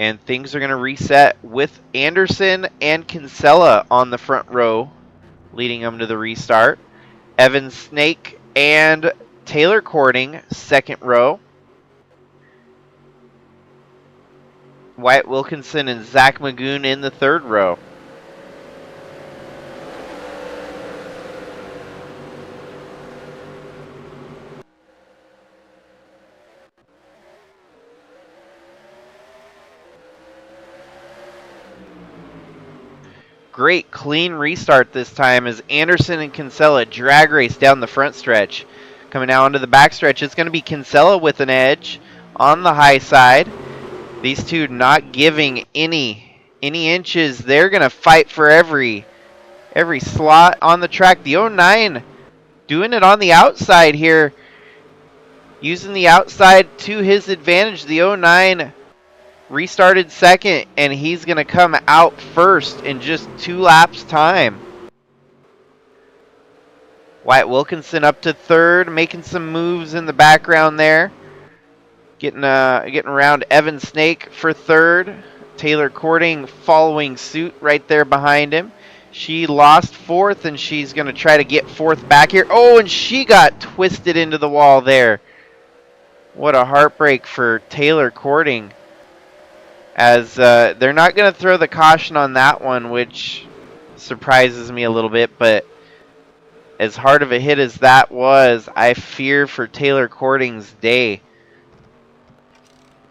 And things are going to reset with Anderson and Kinsella on the front row, leading them to the restart. Evan Snake and Taylor Cording, second row. Wyatt Wilkinson and Zach Magoon in the third row. Great clean restart this time as Anderson and Kinsella drag race down the front stretch. Coming out onto the back stretch, it's going to be Kinsella with an edge on the high side. These two not giving any inches. They're going to fight for every slot on the track. The 09 doing it on the outside here. Using the outside to his advantage. The 09 restarted second, and he's going to come out first in just 2 laps time. Wyatt Wilkinson up to third, making some moves in the background there. Getting around Evan Snake for third. Taylor Cording following suit right there behind him. She lost fourth, and she's going to try to get fourth back here. Oh, and she got twisted into the wall there. What a heartbreak for Taylor Cording. As they're not going to throw the caution on that one, which surprises me a little bit. But as hard of a hit as that was, I fear for Taylor Cording's day.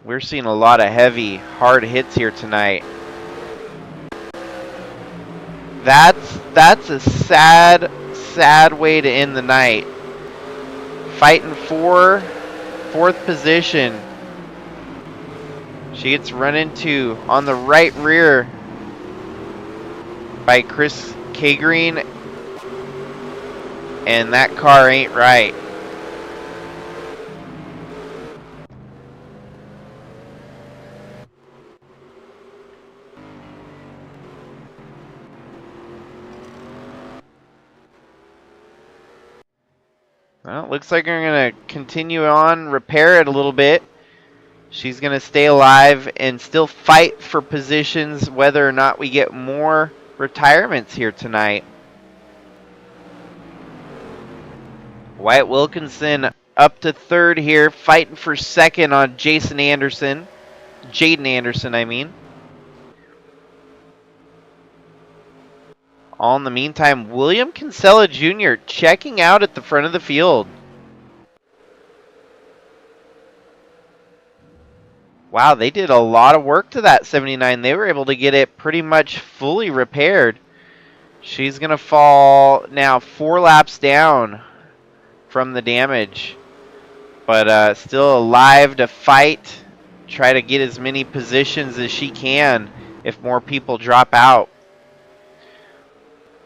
We're seeing a lot of heavy, hard hits here tonight. That's a sad way to end the night. Fighting for fourth position. She gets run into on the right rear by Chris K. Green, and that car ain't right. Well, it looks like we're going to continue on, repair it a little bit. She's going to stay alive and still fight for positions whether or not we get more retirements here tonight. Wyatt Wilkinson up to third here, fighting for second on Jaden Anderson, I mean. All in the meantime, William Kinsella Jr. checking out at the front of the field. Wow, they did a lot of work to that 79. They were able to get it pretty much fully repaired. She's going to fall now 4 laps down from the damage. But still alive to fight. Try to get as many positions as she can if more people drop out.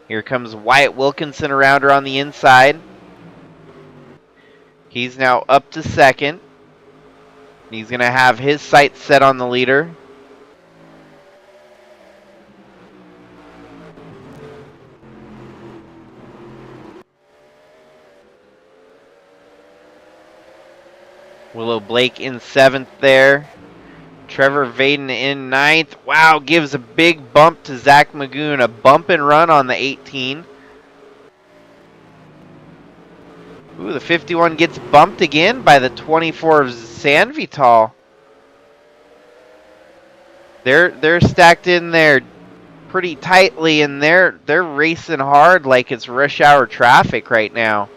Here comes Wyatt Wilkinson around her on the inside. He's now up to second. He's going to have his sights set on the leader. Willow Blake in 7th there. Trevor Vaden in 9th. Wow, gives a big bump to Zach Magoon. A bump and run on the 18. Ooh, the 51 gets bumped again by the 24 of San Vital. They're stacked in there pretty tightly, and they're racing hard like it's rush hour traffic right now.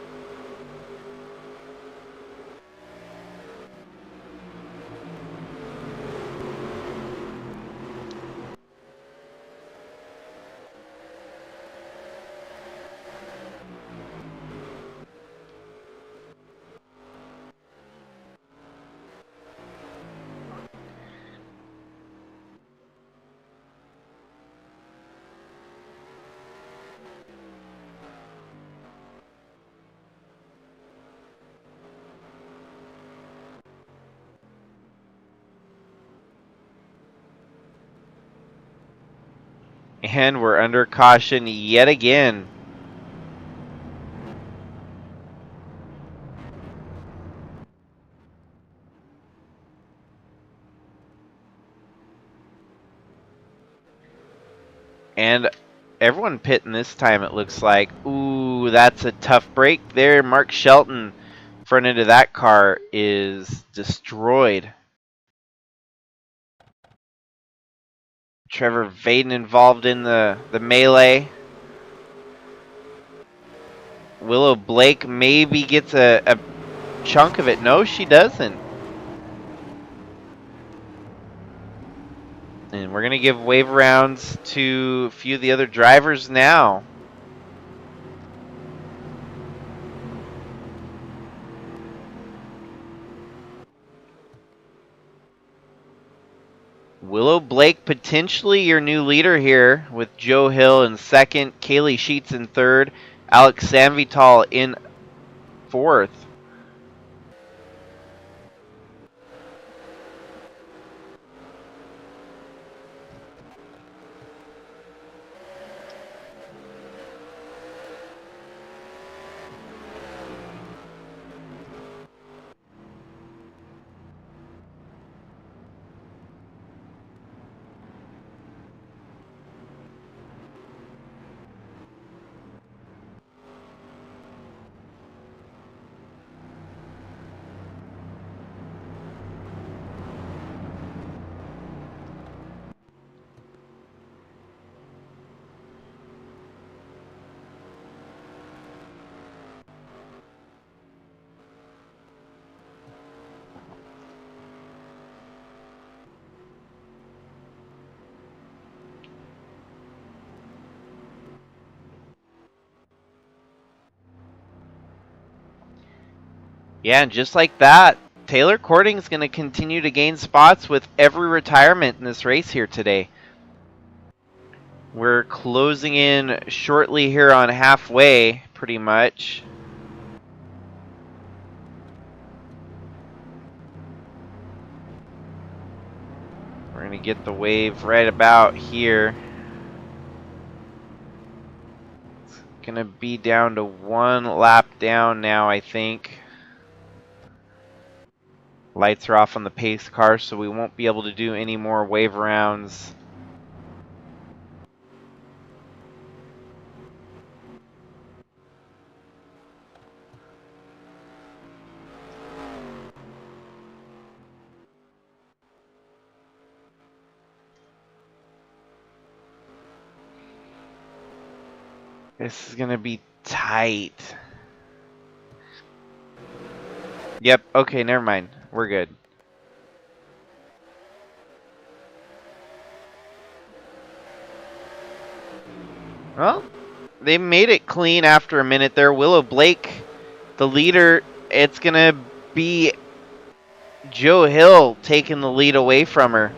And we're under caution yet again. And everyone pitting this time, it looks like. Ooh, that's a tough break there. Mark Shelton, front end of that car, is destroyed. Trevor Vaden involved in the melee. Willow Blake maybe gets a chunk of it. No, she doesn't. And we're going to give wave rounds to a few of the other drivers now. Willow Blake potentially your new leader here with Joe Hill in 2nd, Kaylee Sheets in 3rd, Alex Sanvital in 4th. Yeah, and just like that, Taylor Cording is going to continue to gain spots with every retirement in this race here today. We're closing in shortly here on halfway, pretty much. We're going to get the wave right about here. It's going to be down to 1 lap down now, I think. Lights are off on the pace car, so we won't be able to do any more wave rounds. This is going to be tight. Yep, okay, never mind. We're good. Well, they made it clean after a minute there. Willow Blake, the leader, it's going to be Joe Hill taking the lead away from her.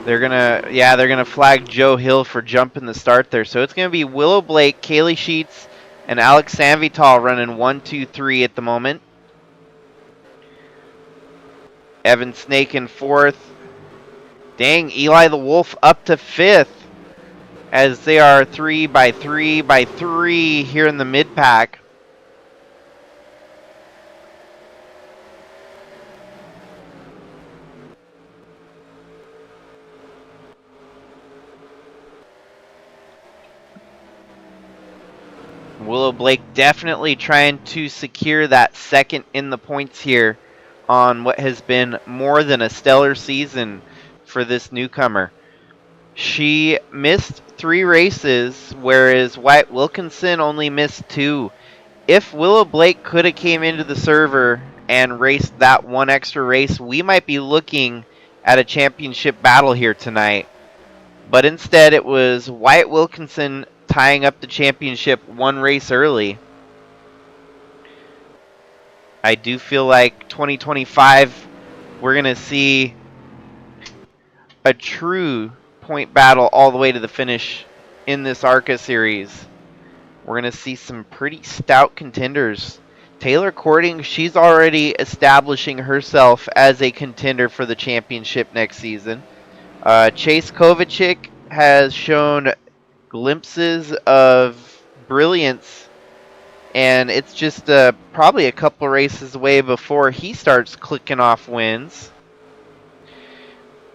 They're gonna flag Joe Hill for jumping the start there. So it's gonna be Willow Blake, Kaylee Sheets, and Alex Sanvital running 1, 2, 3 at the moment. Evan Snake in 4th. Dang, Eli the Wolf up to 5th as they are 3 by 3 by 3 here in the mid pack. Willow Blake definitely trying to secure that second in the points here on what has been more than a stellar season for this newcomer. She missed 3 races, whereas Wyatt Wilkinson only missed 2. If Willow Blake could have came into the server and raced that one extra race, we might be looking at a championship battle here tonight. But instead, it was Wyatt Wilkinson tying up the championship 1 race early. I do feel like 2025, we're going to see a true point battle all the way to the finish in this ARCA series. We're going to see some pretty stout contenders. Taylor Courting, she's already establishing herself as a contender for the championship next season. Chase Kovacic has shown glimpses of brilliance, and it's just probably a couple races away before he starts clicking off wins.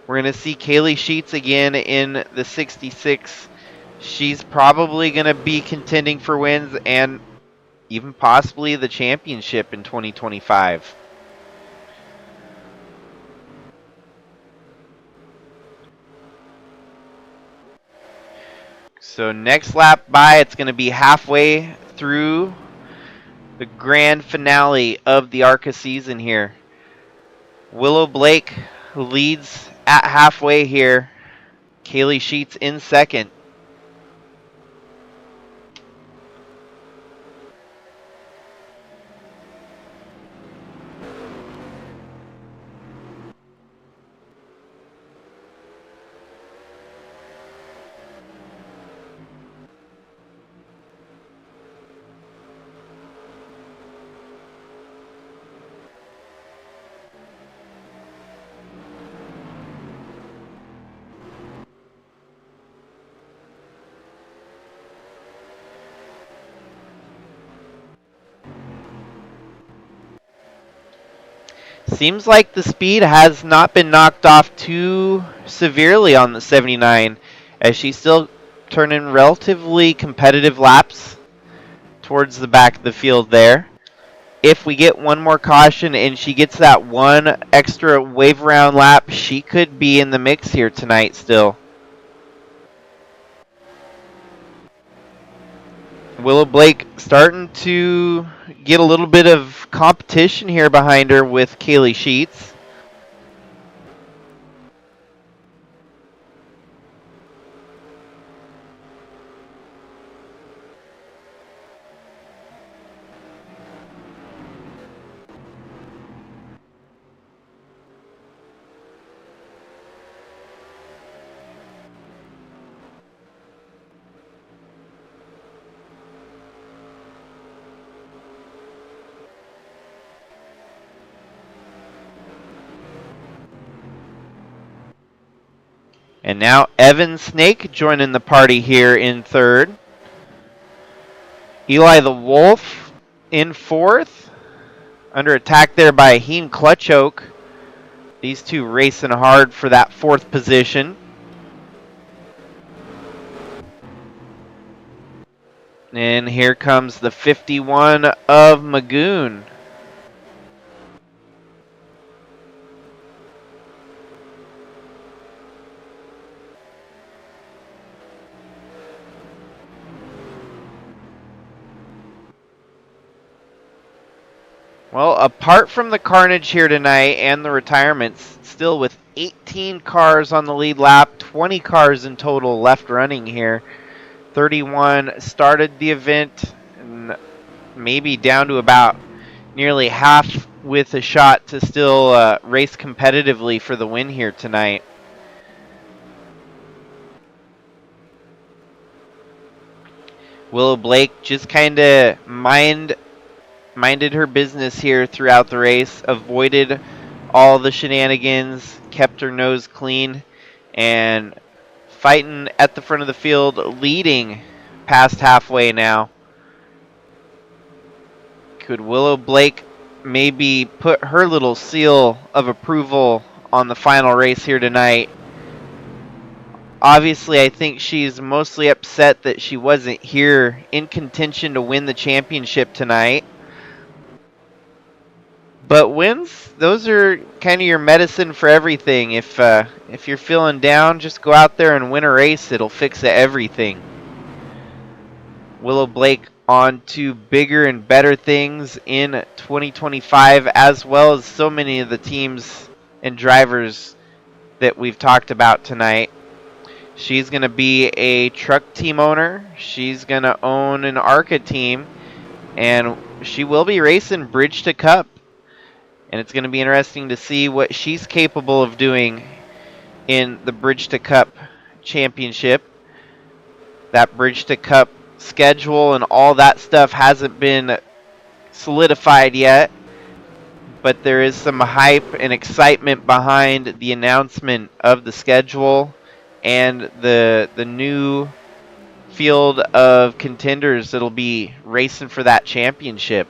We're going to see Kaylee Sheets again in the 66. She's probably going to be contending for wins and even possibly the championship in 2025. So next lap by, it's going to be halfway through the grand finale of the ARCA season here. Willow Blake leads at halfway here. Kaylee Sheets in 2nd. Seems like the speed has not been knocked off too severely on the 79, as she's still turning relatively competitive laps towards the back of the field there. If we get one more caution and she gets that one extra wave around lap, she could be in the mix here tonight still. Willow Blake starting to get a little bit of competition here behind her with Kaylee Sheets. And now Evan Snake joining the party here in 3rd. Eli the Wolf in 4th. Under attack there by Heen Clutchoke. These two racing hard for that 4th position. And here comes the 51 of Magoon. Well, apart from the carnage here tonight and the retirements, still with 18 cars on the lead lap, 20 cars in total left running here. 31 started the event, and maybe down to about nearly half with a shot to still race competitively for the win here tonight. Willow Blake just kind of minded her business here throughout the race, avoided all the shenanigans, kept her nose clean, and fighting at the front of the field, leading past halfway now. Could Willow Blake maybe put her little seal of approval on the final race here tonight? Obviously, I think she's mostly upset that she wasn't here in contention to win the championship tonight. But wins, those are kind of your medicine for everything. If you're feeling down, just go out there and win a race. It'll fix everything. Willow Blake on to bigger and better things in 2025, as well as so many of the teams and drivers that we've talked about tonight. She's going to be a truck team owner. She's going to own an ARCA team, and she will be racing Bridge to Cup. And it's going to be interesting to see what she's capable of doing in the Bridge to Cup championship. That Bridge to Cup schedule and all that stuff hasn't been solidified yet, but there is some hype and excitement behind the announcement of the schedule and the new field of contenders that'll be racing for that championship.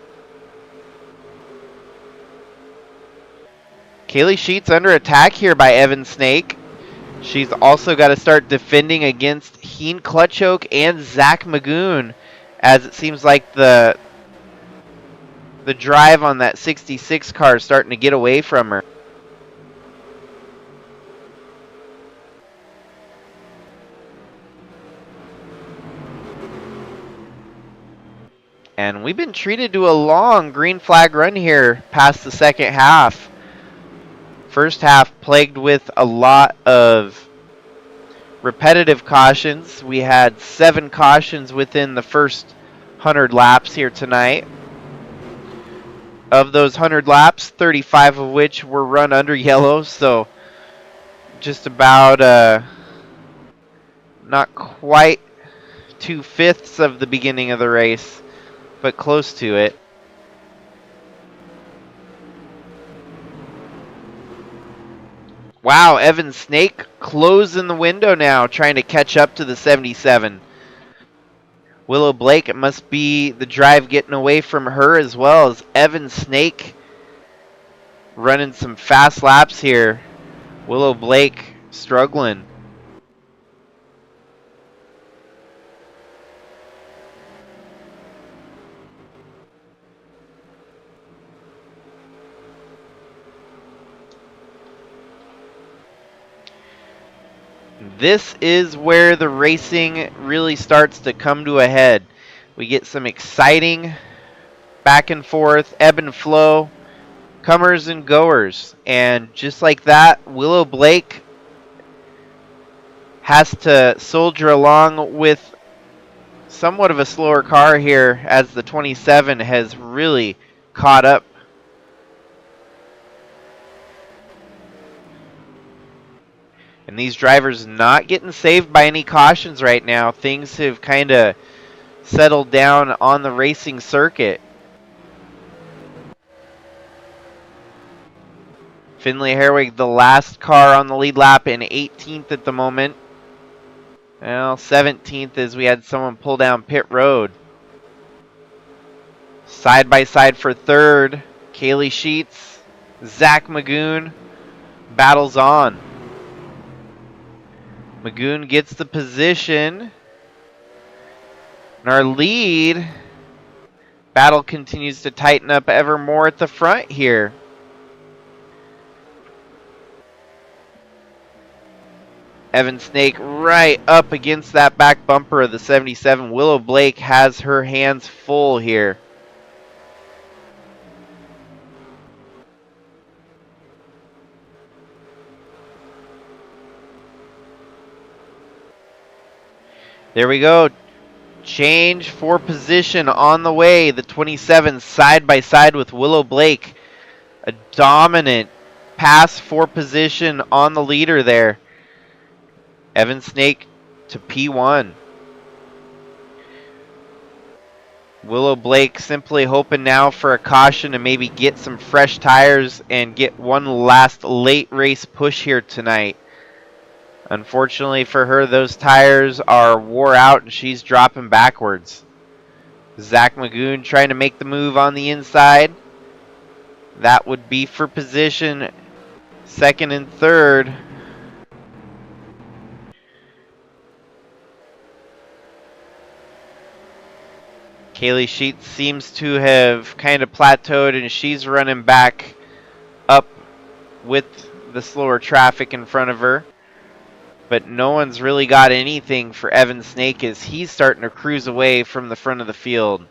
Kaylee Sheets under attack here by Evan Snake. She's also got to start defending against Heen Clutchoke and Zach Magoon, as it seems like the drive on that 66 car is starting to get away from her. And we've been treated to a long green flag run here past the second half. First half plagued with a lot of repetitive cautions. We had 7 cautions within the first 100 laps here tonight. Of those 100 laps, 35 of which were run under yellow, so just about not quite 2/5 of the beginning of the race, but close to it. Wow, Evan Snake closing the window now, trying to catch up to the 77. Willow Blake, it must be the drive getting away from her, as well as Evan Snake running some fast laps here. Willow Blake struggling. This is where the racing really starts to come to a head. We get some exciting back and forth, ebb and flow, comers and goers. And just like that, Willow Blake has to soldier along with somewhat of a slower car here, as the 27 has really caught up. And these drivers not getting saved by any cautions right now. Things have kind of settled down on the racing circuit. Finley Herwig, the last car on the lead lap, in 18th at the moment. Well, 17th as we had someone pull down pit road. Side by side for third, Kaylee Sheets, Zach Magoon, battles on. Magoon gets the position. And our lead battle continues to tighten up ever more at the front here. Evan Snake right up against that back bumper of the 77. Willow Blake has her hands full here. There we go. Change for position on the way. The 27 side by side with Willow Blake. A dominant pass for position on the leader there. Evan Snake to P1. Willow Blake simply hoping now for a caution and maybe get some fresh tires and get one last late race push here tonight. Unfortunately for her, those tires are wore out and she's dropping backwards. Zach Magoon trying to make the move on the inside. That would be for position second and third. Kaylee Sheets seems to have kind of plateaued and she's running back up with the slower traffic in front of her. But no one's really got anything for Evan Snake as he's starting to cruise away from the front of the field.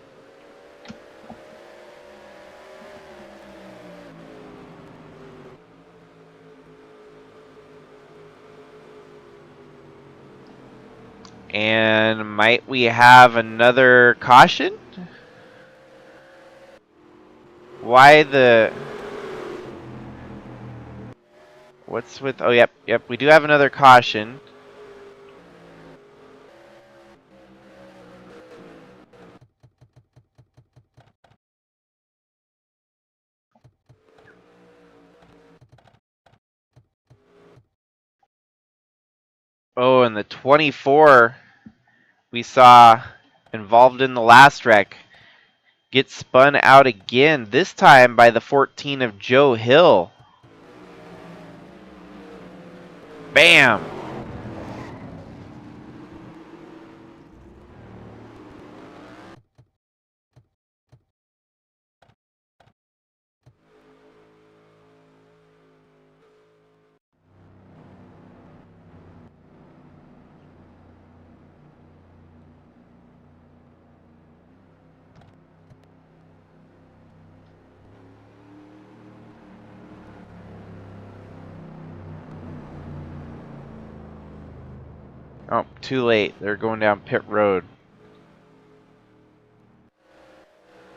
And might we have another caution? Why the... What's with... Oh, yep, we do have another caution. Oh, and the 24 we saw involved in the last wreck gets spun out again, this time by the 14 of Joe Hill. Bam! Oh, too late. They're going down pit road.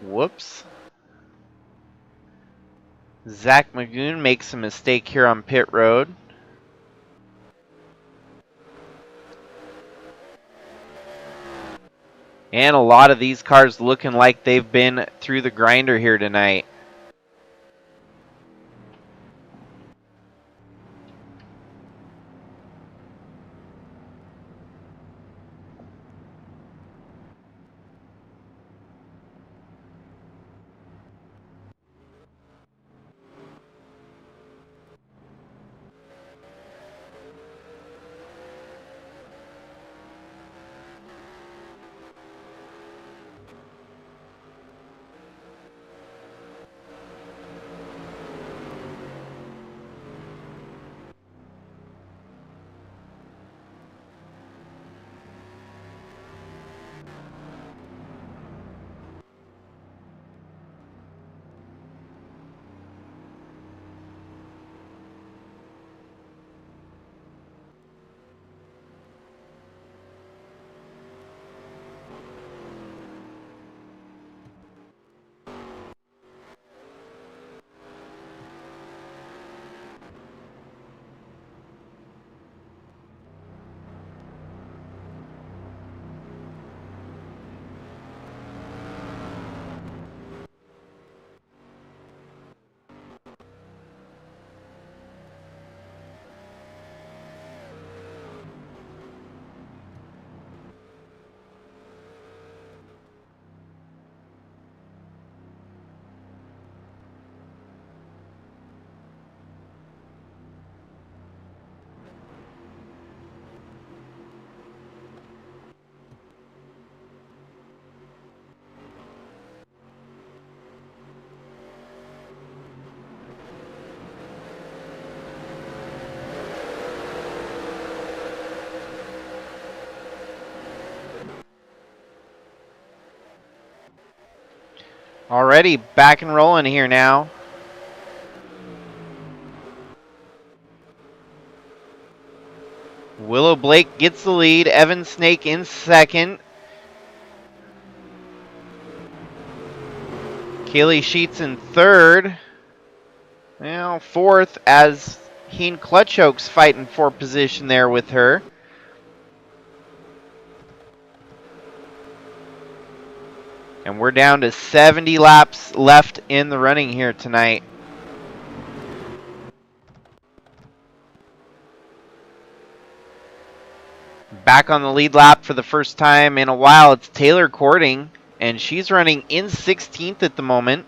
Whoops. Zach Magoon makes a mistake here on pit road. And a lot of these cars looking like they've been through the grinder here tonight. Already back and rolling here now. Willow Blake gets the lead. Evan Snake in second. Kaylee Sheets in third. Well, fourth as Heen Clutchoke's fighting for position there with her. And we're down to 70 laps left in the running here tonight. Back on the lead lap for the first time in a while, it's Taylor Courting, and she's running in 16th at the moment.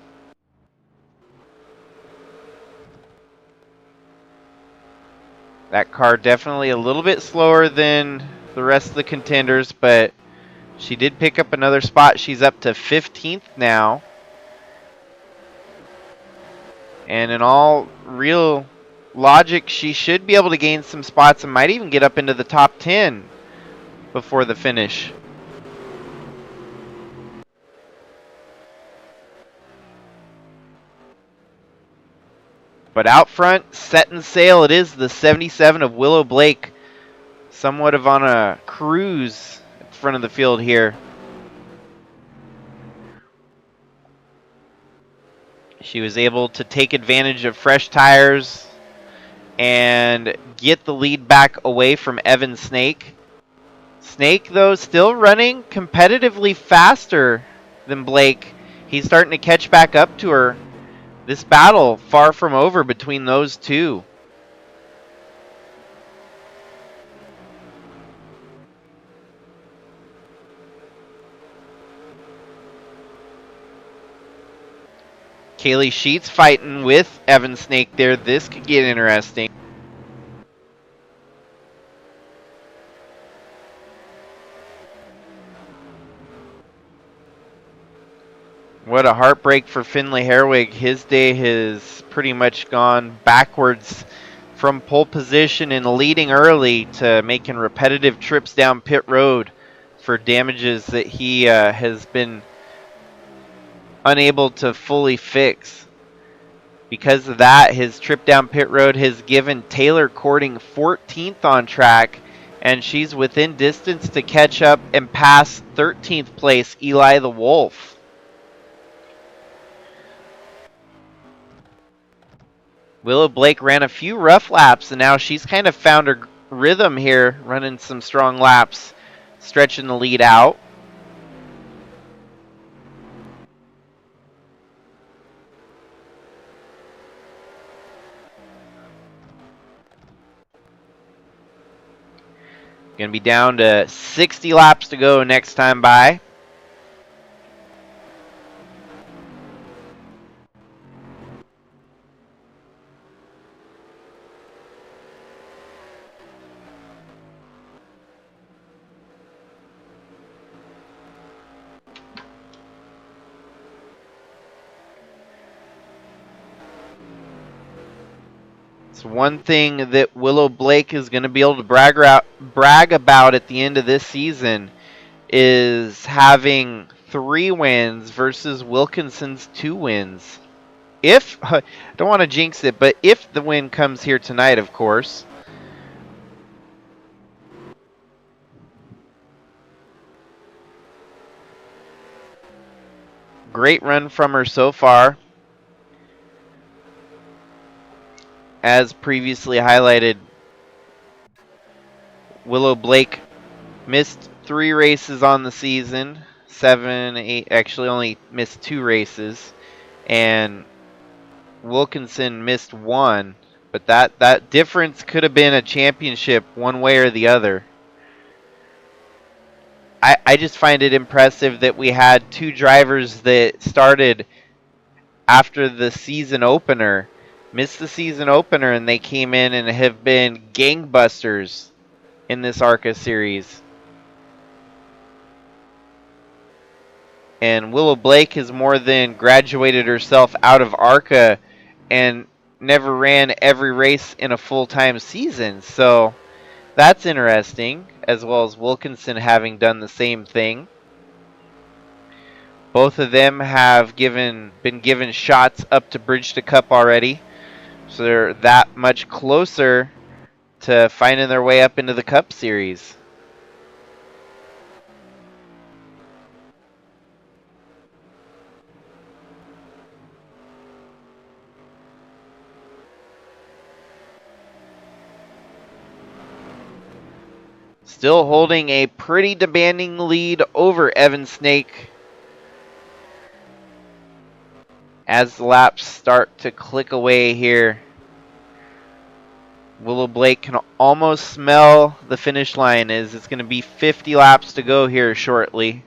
That car definitely a little bit slower than the rest of the contenders, but she did pick up another spot. She's up to 15th now. And in all real logic, she should be able to gain some spots and might even get up into the top 10 before the finish. But out front, setting sail, it is the 77 of Willow Blake. Somewhat of on a cruise at the front of the field here. She was able to take advantage of fresh tires and get the lead back away from Evan Snake. Snake, though, still running competitively faster than Blake. He's starting to catch back up to her. This battle far from over between those two. Kaylee Sheets fighting with Evan Snake there. This could get interesting. What a heartbreak for Finley Herwig. His day has pretty much gone backwards from pole position and leading early to making repetitive trips down pit road for damages that he has been unable to fully fix. Because of that, his trip down pit road has given Taylor Courting 14th on track, and she's within distance to catch up and pass 13th place Eli the Wolf. Willow Blake ran a few rough laps, and now she's kind of found her rhythm here, running some strong laps, stretching the lead out. Going to be down to 60 laps to go next time by. It's one thing that Willow Blake is going to be able to brag about at the end of this season is having 3 wins versus Wilkinson's 2 wins. If, I don't want to jinx it, but if the win comes here tonight, of course. Great run from her so far. As previously highlighted, Willow Blake missed 3 races on the season. 7, 8, actually only missed 2 races. And Wilkinson missed 1. But that difference could have been a championship one way or the other. I just find it impressive that we had 2 drivers that started after the season opener, missed the season opener, and they came in and have been gangbusters in this ARCA series. And Willow Blake has more than graduated herself out of ARCA and never ran every race in a full-time season. So that's interesting, as well as Wilkinson having done the same thing. Both of them have been given shots up to Bridge to Cup already. So they're that much closer to finding their way up into the Cup Series. Still holding a pretty demanding lead over Evan Snake as the laps start to click away here. Willow Blake can almost smell the finish line as it's going to be 50 laps to go here shortly.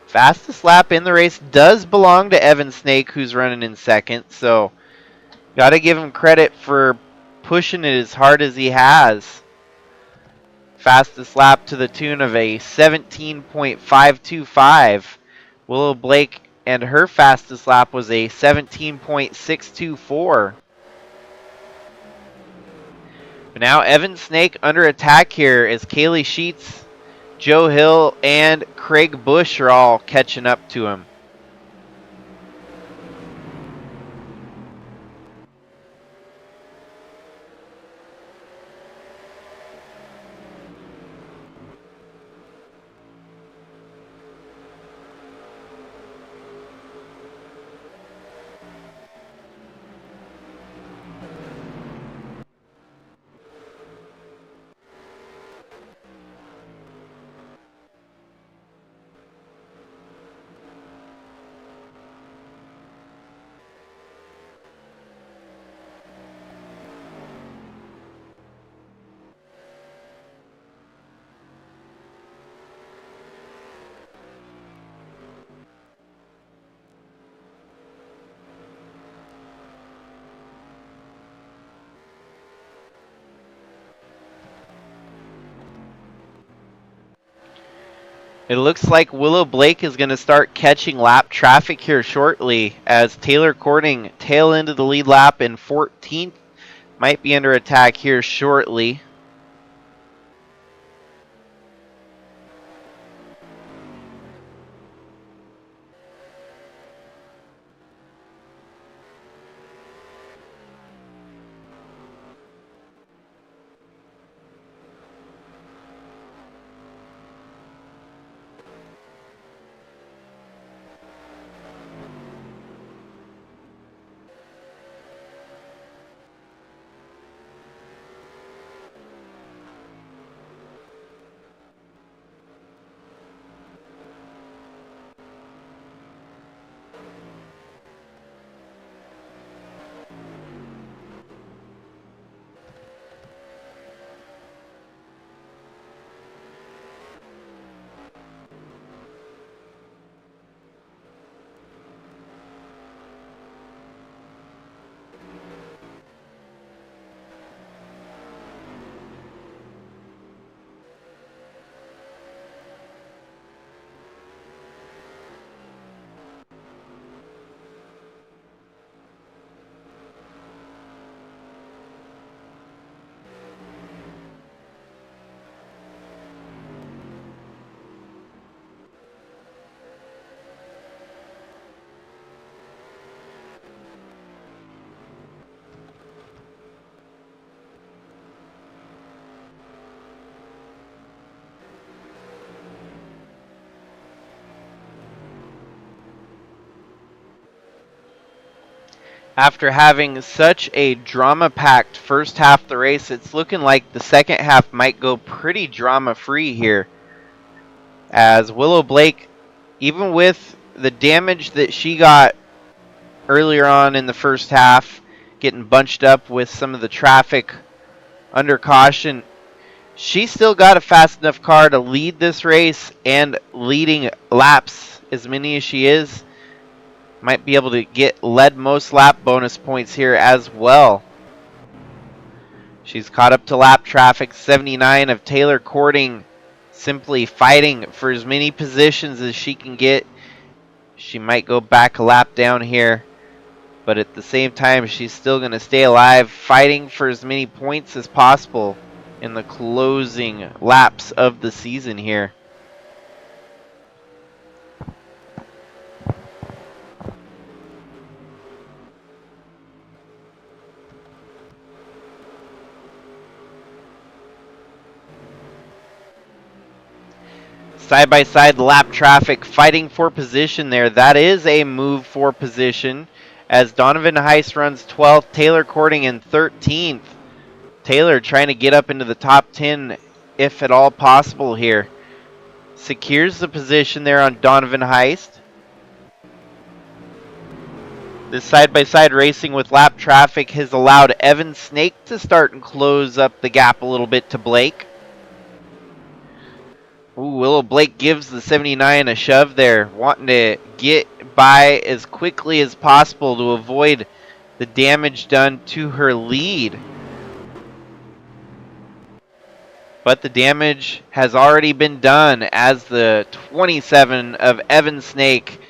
Fastest lap in the race does belong to Evan Snake, who's running in second, so got to give him credit for pushing it as hard as he has. Fastest lap to the tune of a 17.525. Willow Blake and her fastest lap was a 17.624. But now Evan Snake under attack here as Kaylee Sheets, Joe Hill, and Craig Bush are all catching up to him. It looks like Willow Blake is going to start catching lap traffic here shortly as Taylor Cording tail into the lead lap in 14th. Might be under attack here shortly. After having such a drama-packed first half of the race, it's looking like the second half might go pretty drama-free here. As Willow Blake, even with the damage that she got earlier on in the first half, getting bunched up with some of the traffic under caution, she still got a fast enough car to lead this race, and leading laps as many as she is, might be able to get lead most lap bonus points here as well. She's caught up to lap traffic 79 of Taylor Cording, simply fighting for as many positions as she can get. She might go back a lap down here, but at the same time she's still going to stay alive, fighting for as many points as possible in the closing laps of the season here. Side by side lap traffic fighting for position there. That is a move for position as Donovan Heiss runs 12th, Taylor Cording in 13th. Taylor trying to get up into the top 10 if at all possible here. Secures the position there on Donovan Heiss. This side-by-side racing with lap traffic has allowed Evan Snake to start and close up the gap a little bit to Blake. Ooh, Willow Blake gives the 79 a shove there, wanting to get by as quickly as possible to avoid the damage done to her lead. But the damage has already been done as the 27 of Evan Snake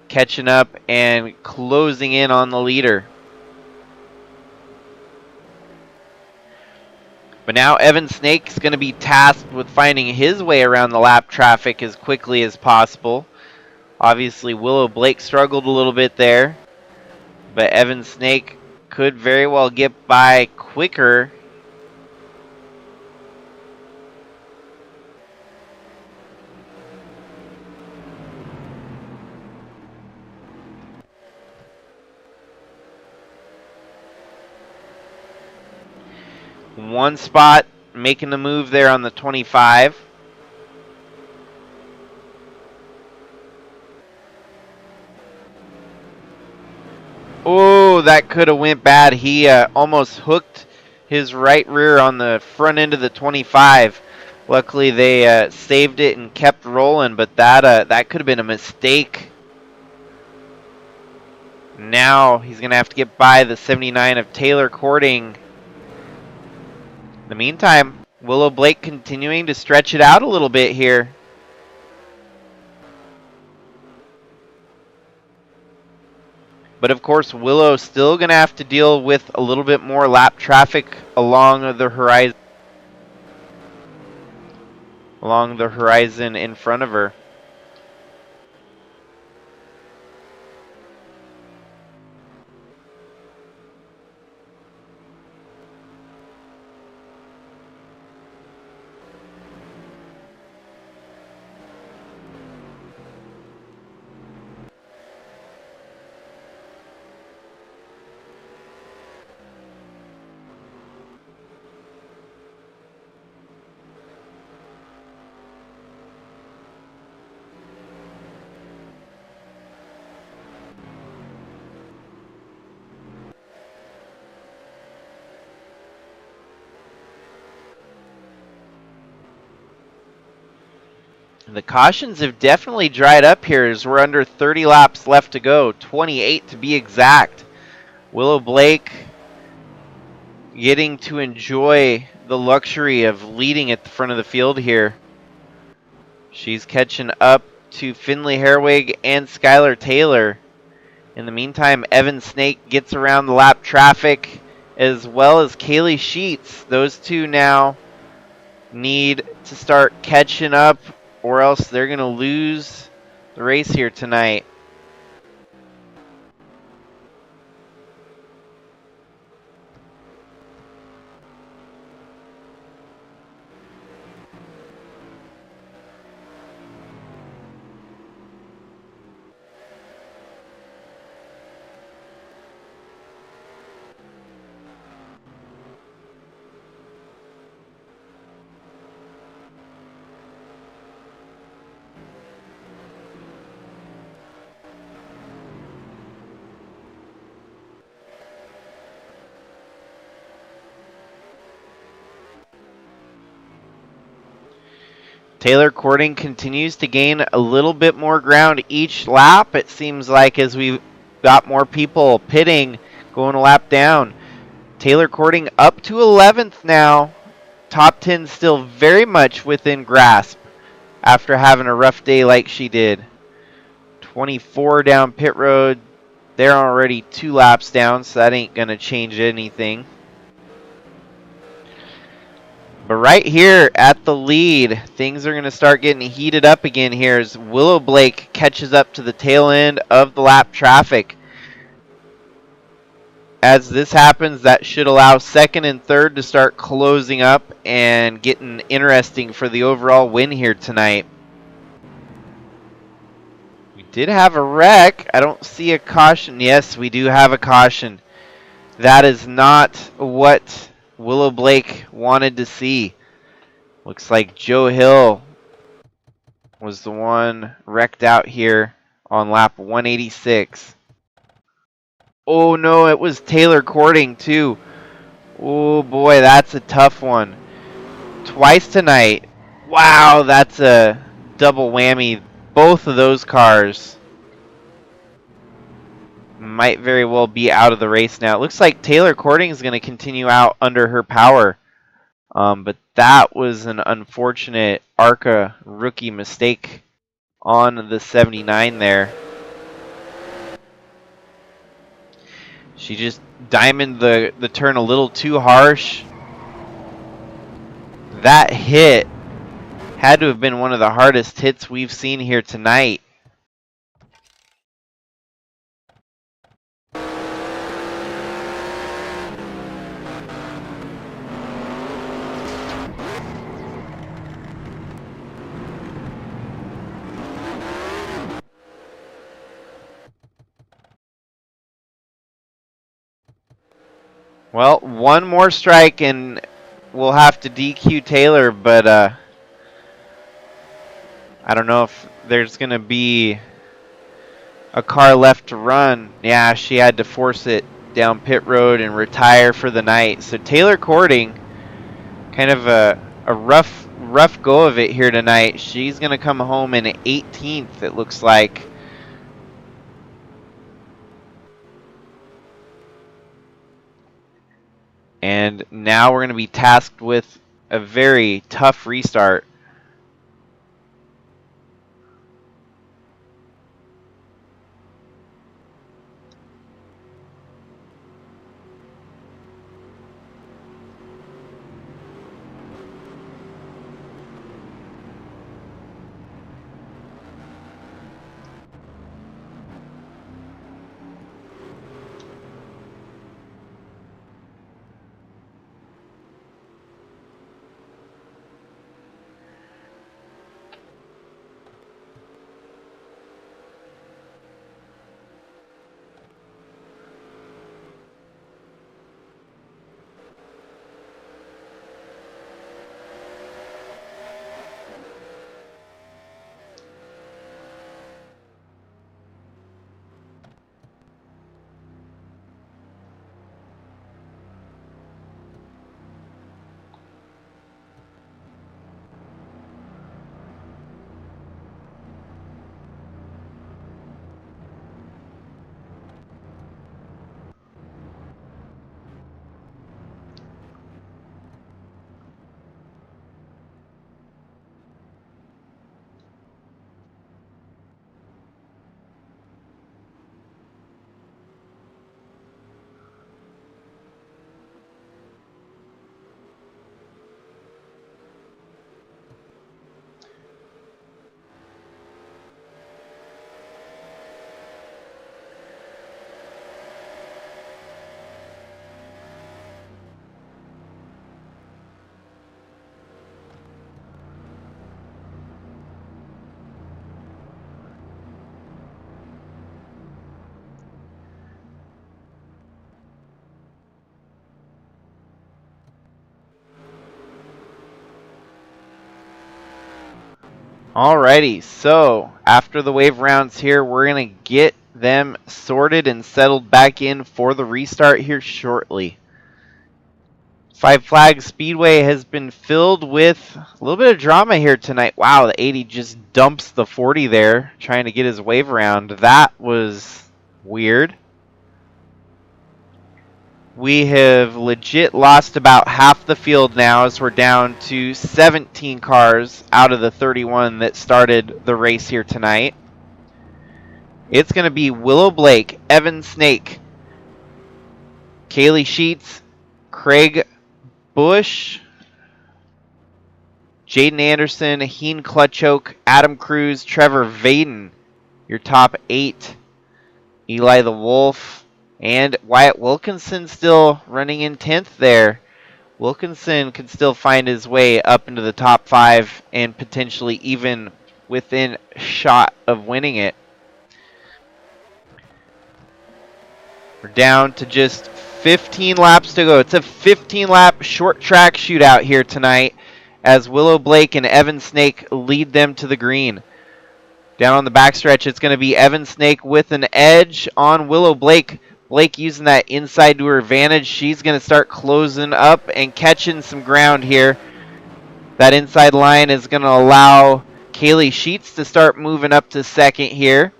catching up and closing in on the leader. But now Evan Snake is going to be tasked with finding his way around the lap traffic as quickly as possible. Obviously, Willow Blake struggled a little bit there, but Evan Snake could very well get by quicker. One spot making the move there on the 25. Oh, that could have went bad. He almost hooked his right rear on the front end of the 25. Luckily, they saved it and kept rolling, but that could have been a mistake. Now he's going to have to get by the 79 of Taylor Cording. In the meantime, Willow Blake continuing to stretch it out a little bit here. But of course, Willow still going to have to deal with a little bit more lap traffic along the horizon. In front of her. The cautions have definitely dried up here as we're under 30 laps left to go, 28 to be exact. Willow Blake getting to enjoy the luxury of leading at the front of the field here. She's catching up to Finley Herwig and Skylar Taylor. In the meantime, Evan Snake gets around the lap traffic as well as Kaylee Sheets. Those two now need to start catching up, or else they're going to lose the race here tonight. Taylor Cording continues to gain a little bit more ground each lap, it seems like, as we've got more people pitting, going a lap down. Taylor Cording up to 11th now. Top 10 still very much within grasp after having a rough day like she did. 24 down pit road. They're already 2 laps down, so that ain't going to change anything. But right here at the lead, things are going to start getting heated up again here as Willow Blake catches up to the tail end of the lap traffic. As this happens, that should allow second and third to start closing up and getting interesting for the overall win here tonight. did have a wreck. I don't see a caution. Yes, we do have a caution. That is not what Willow Blake wanted to see. Looks like Joe Hill was the one wrecked out here on lap 186. Oh no, it was Taylor Courting too. Oh boy, that's a tough one. Twice tonight. Wow, that's a double whammy. Both of those cars might very well be out of the race now. It looks like Taylor Courting is going to continue out under her power. But that was an unfortunate ARCA rookie mistake on the 79 there. She just diamonded the turn a little too harsh. That hit had to have been one of the hardest hits we've seen here tonight. Well, one more strike and we'll have to DQ Taylor, but I don't know if there's going to be a car left to run. Yeah, she had to force it down pit road and retire for the night. So Taylor Courting, kind of a rough go of it here tonight. She's going to come home in 18th, it looks like. And now we're going to be tasked with a very tough restart. Alrighty, so after the wave rounds here, we're going to get them sorted and settled back in for the restart here shortly. Five Flags Speedway has been filled with a little bit of drama here tonight. Wow, the 80 just dumps the 40 there, trying to get his wave around. That was weird. We have legit lost about half the field now as we're down to 17 cars out of the 31 that started the race here tonight. It's going to be Willow Blake, Evan Snake, Kaylee Sheets, Craig Bush, Jaden Anderson, Heen Clutchoke, Adam Cruz, Trevor Vaden, your top 8. Eli the Wolf, and Wyatt Wilkinson still running in 10th there. Wilkinson can still find his way up into the top 5 and potentially even within shot of winning it. We're down to just 15 laps to go. It's a 15-lap short track shootout here tonight as Willow Blake and Evan Snake lead them to the green. Down on the backstretch, it's going to be Evan Snake with an edge on Willow Blake. Blake using that inside to her advantage. She's going to start closing up and catching some ground here. That inside line is going to allow Kaylee Sheets to start moving up to second here.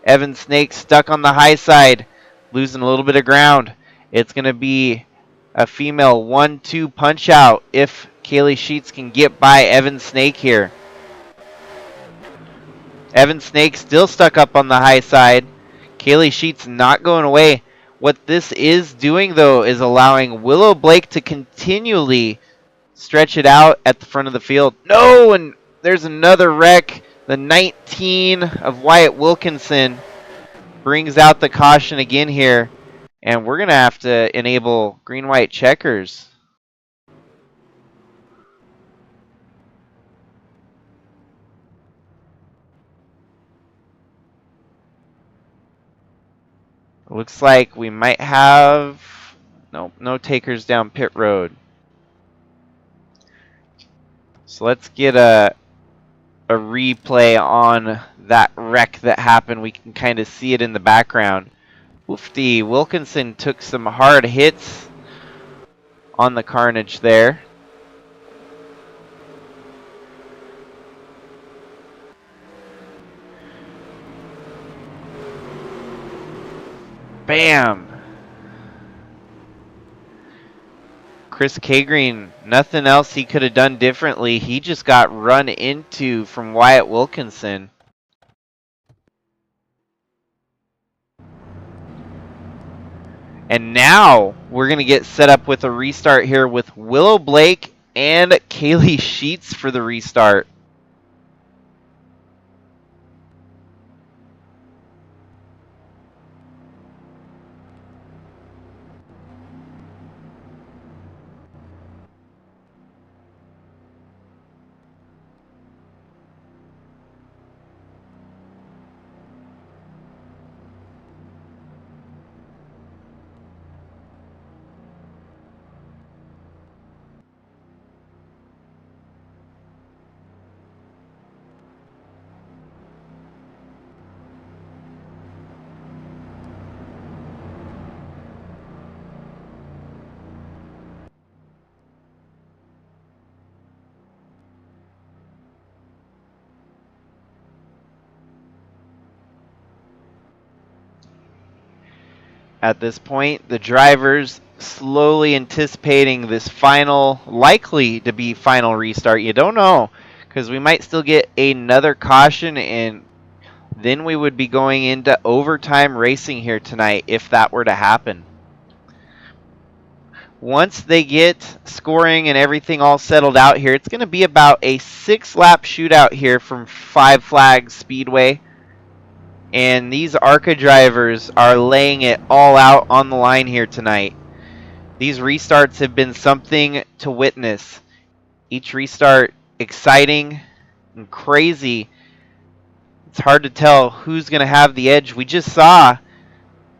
Evan Snake stuck on the high side, losing a little bit of ground. It's going to be a female 1-2 punch out if Kaylee Sheets can get by Evan Snake here. Evan Snake still stuck up on the high side. Kaylee Sheets not going away. What this is doing, though, is allowing Willow Blake to continually stretch it out at the front of the field. No, and there's another wreck. The 19 of Wyatt Wilkinson brings out the caution again here. And we're going to have to enable green-white checkers. Looks like we might have no takers down pit road. So let's get a replay on that wreck that happened. We can kind of see it in the background. Oofty, Wilkinson took some hard hits on the carnage there. Bam! Chris K-Green, nothing else he could have done differently. He just got run into from Wyatt Wilkinson. And now we're going to get set up with a restart here with Willow Blake and Kaylee Sheets for the restart. At this point, the drivers slowly anticipating this final, likely to be final restart. You don't know, because we might still get another caution, and then we would be going into overtime racing here tonight if that were to happen. Once they get scoring and everything all settled out here, it's going to be about a 6-lap shootout here from Five Flags Speedway. And these ARCA drivers are laying it all out on the line here tonight. These restarts have been something to witness. Each restart exciting and crazy. It's hard to tell who's going to have the edge. We just saw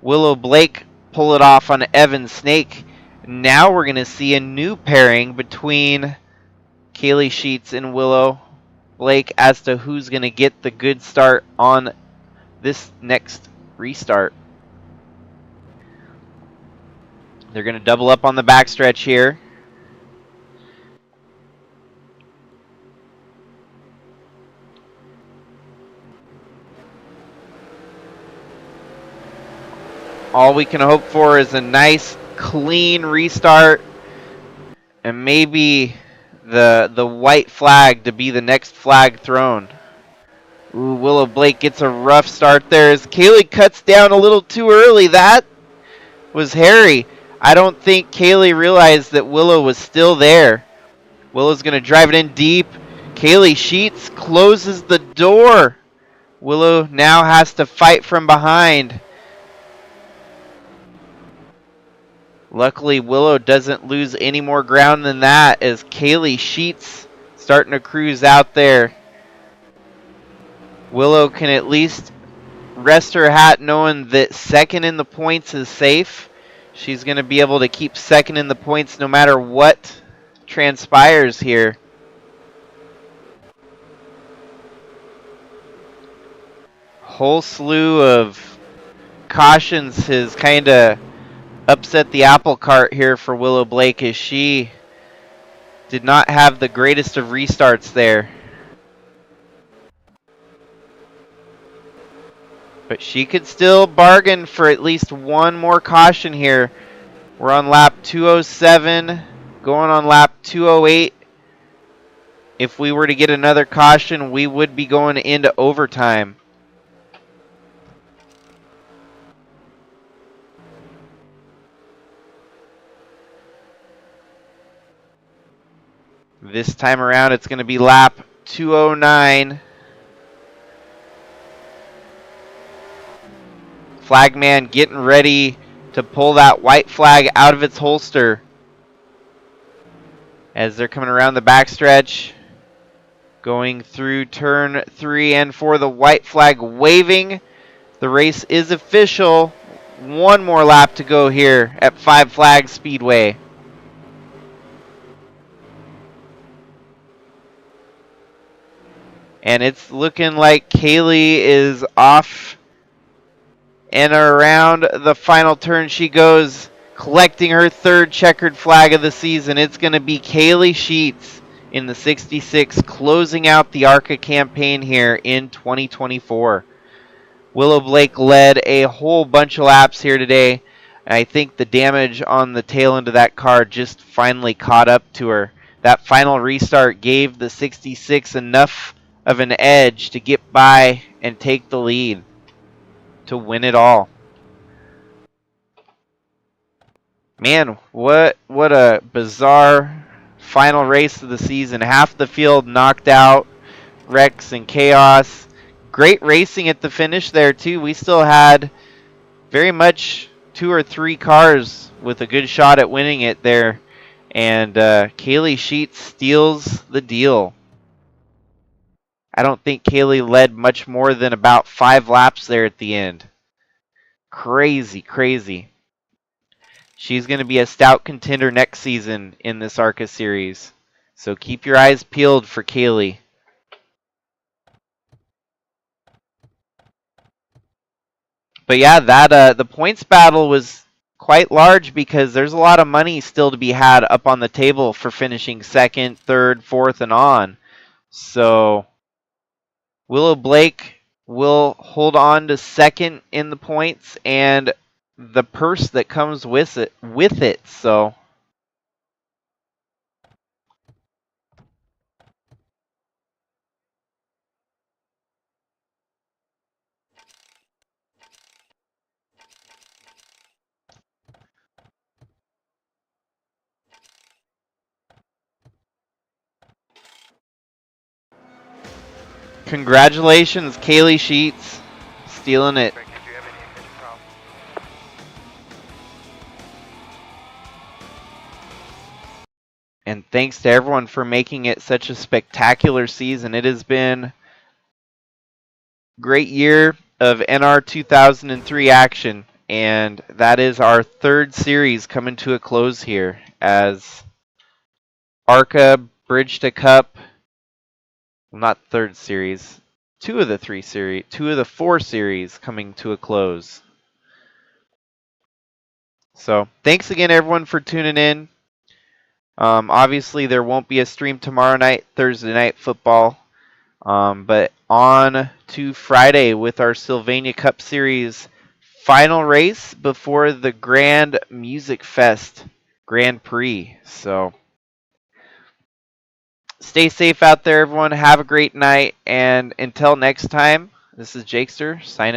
Willow Blake pull it off on Evan Snake. Now we're going to see a new pairing between Kaylee Sheets and Willow Blake as to who's going to get the good start on this next restart. They're going to double up on the backstretch here. All we can hope for is a nice, clean restart, and maybe the white flag to be the next flag thrown. Ooh, Willow Blake gets a rough start there as Kaylee cuts down a little too early. That was hairy. I don't think Kaylee realized that Willow was still there. Willow's going to drive it in deep. Kaylee Sheets closes the door. Willow now has to fight from behind. Luckily, Willow doesn't lose any more ground than that as Kaylee Sheets starting to cruise out there. Willow can at least rest her hat knowing that second in the points is safe. She's going to be able to keep second in the points no matter what transpires here. Whole slew of cautions has kind of upset the apple cart here for Willow Blake, as she did not have the greatest of restarts there. But she could still bargain for at least one more caution here. We're on lap 207, going on lap 208. If we were to get another caution, we would be going into overtime. This time around, it's going to be lap 209. Flagman getting ready to pull that white flag out of its holster as they're coming around the backstretch. Going through turn 3 and 4, the white flag waving. The race is official. One more lap to go here at Five Flags Speedway. And it's looking like Kaylee is off and around the final turn she goes, collecting her third checkered flag of the season. It's going to be Kaylee Sheets in the 66, closing out the ARCA campaign here in 2024. Willow Blake led a whole bunch of laps here today. And I think the damage on the tail end of that car just finally caught up to her. That final restart gave the 66 enough of an edge to get by and take the lead to win it all. Man, what a bizarre final race of the season. Half the field knocked out, wrecks and chaos. Great racing at the finish there too. We still had very much 2 or 3 cars with a good shot at winning it there. And Kaylee Sheets steals the deal. I don't think Kaylee led much more than about 5 laps there at the end. Crazy, crazy. She's going to be a stout contender next season in this ARCA series. So keep your eyes peeled for Kaylee. But yeah, that the points battle was quite large because there's a lot of money still to be had up on the table for finishing second, third, fourth, and on. So Willow Blake will hold on to second in the points and the purse that comes with it. So congratulations, Kaylee Sheets, stealing it. And thanks to everyone for making it such a spectacular season. It has been a great year of NR2003 action. And that is our 3rd series coming to a close here as ARCA, Bridge to Cup, well, not 3rd series, 2 of the 4 series coming to a close. So thanks again, everyone, for tuning in. Obviously, there won't be a stream tomorrow night, Thursday Night Football. But on to Friday with our Sylvania Cup Series final race before the Grand Music Fest Grand Prix. So stay safe out there, everyone. Have a great night. And until next time, this is Jakester signing out.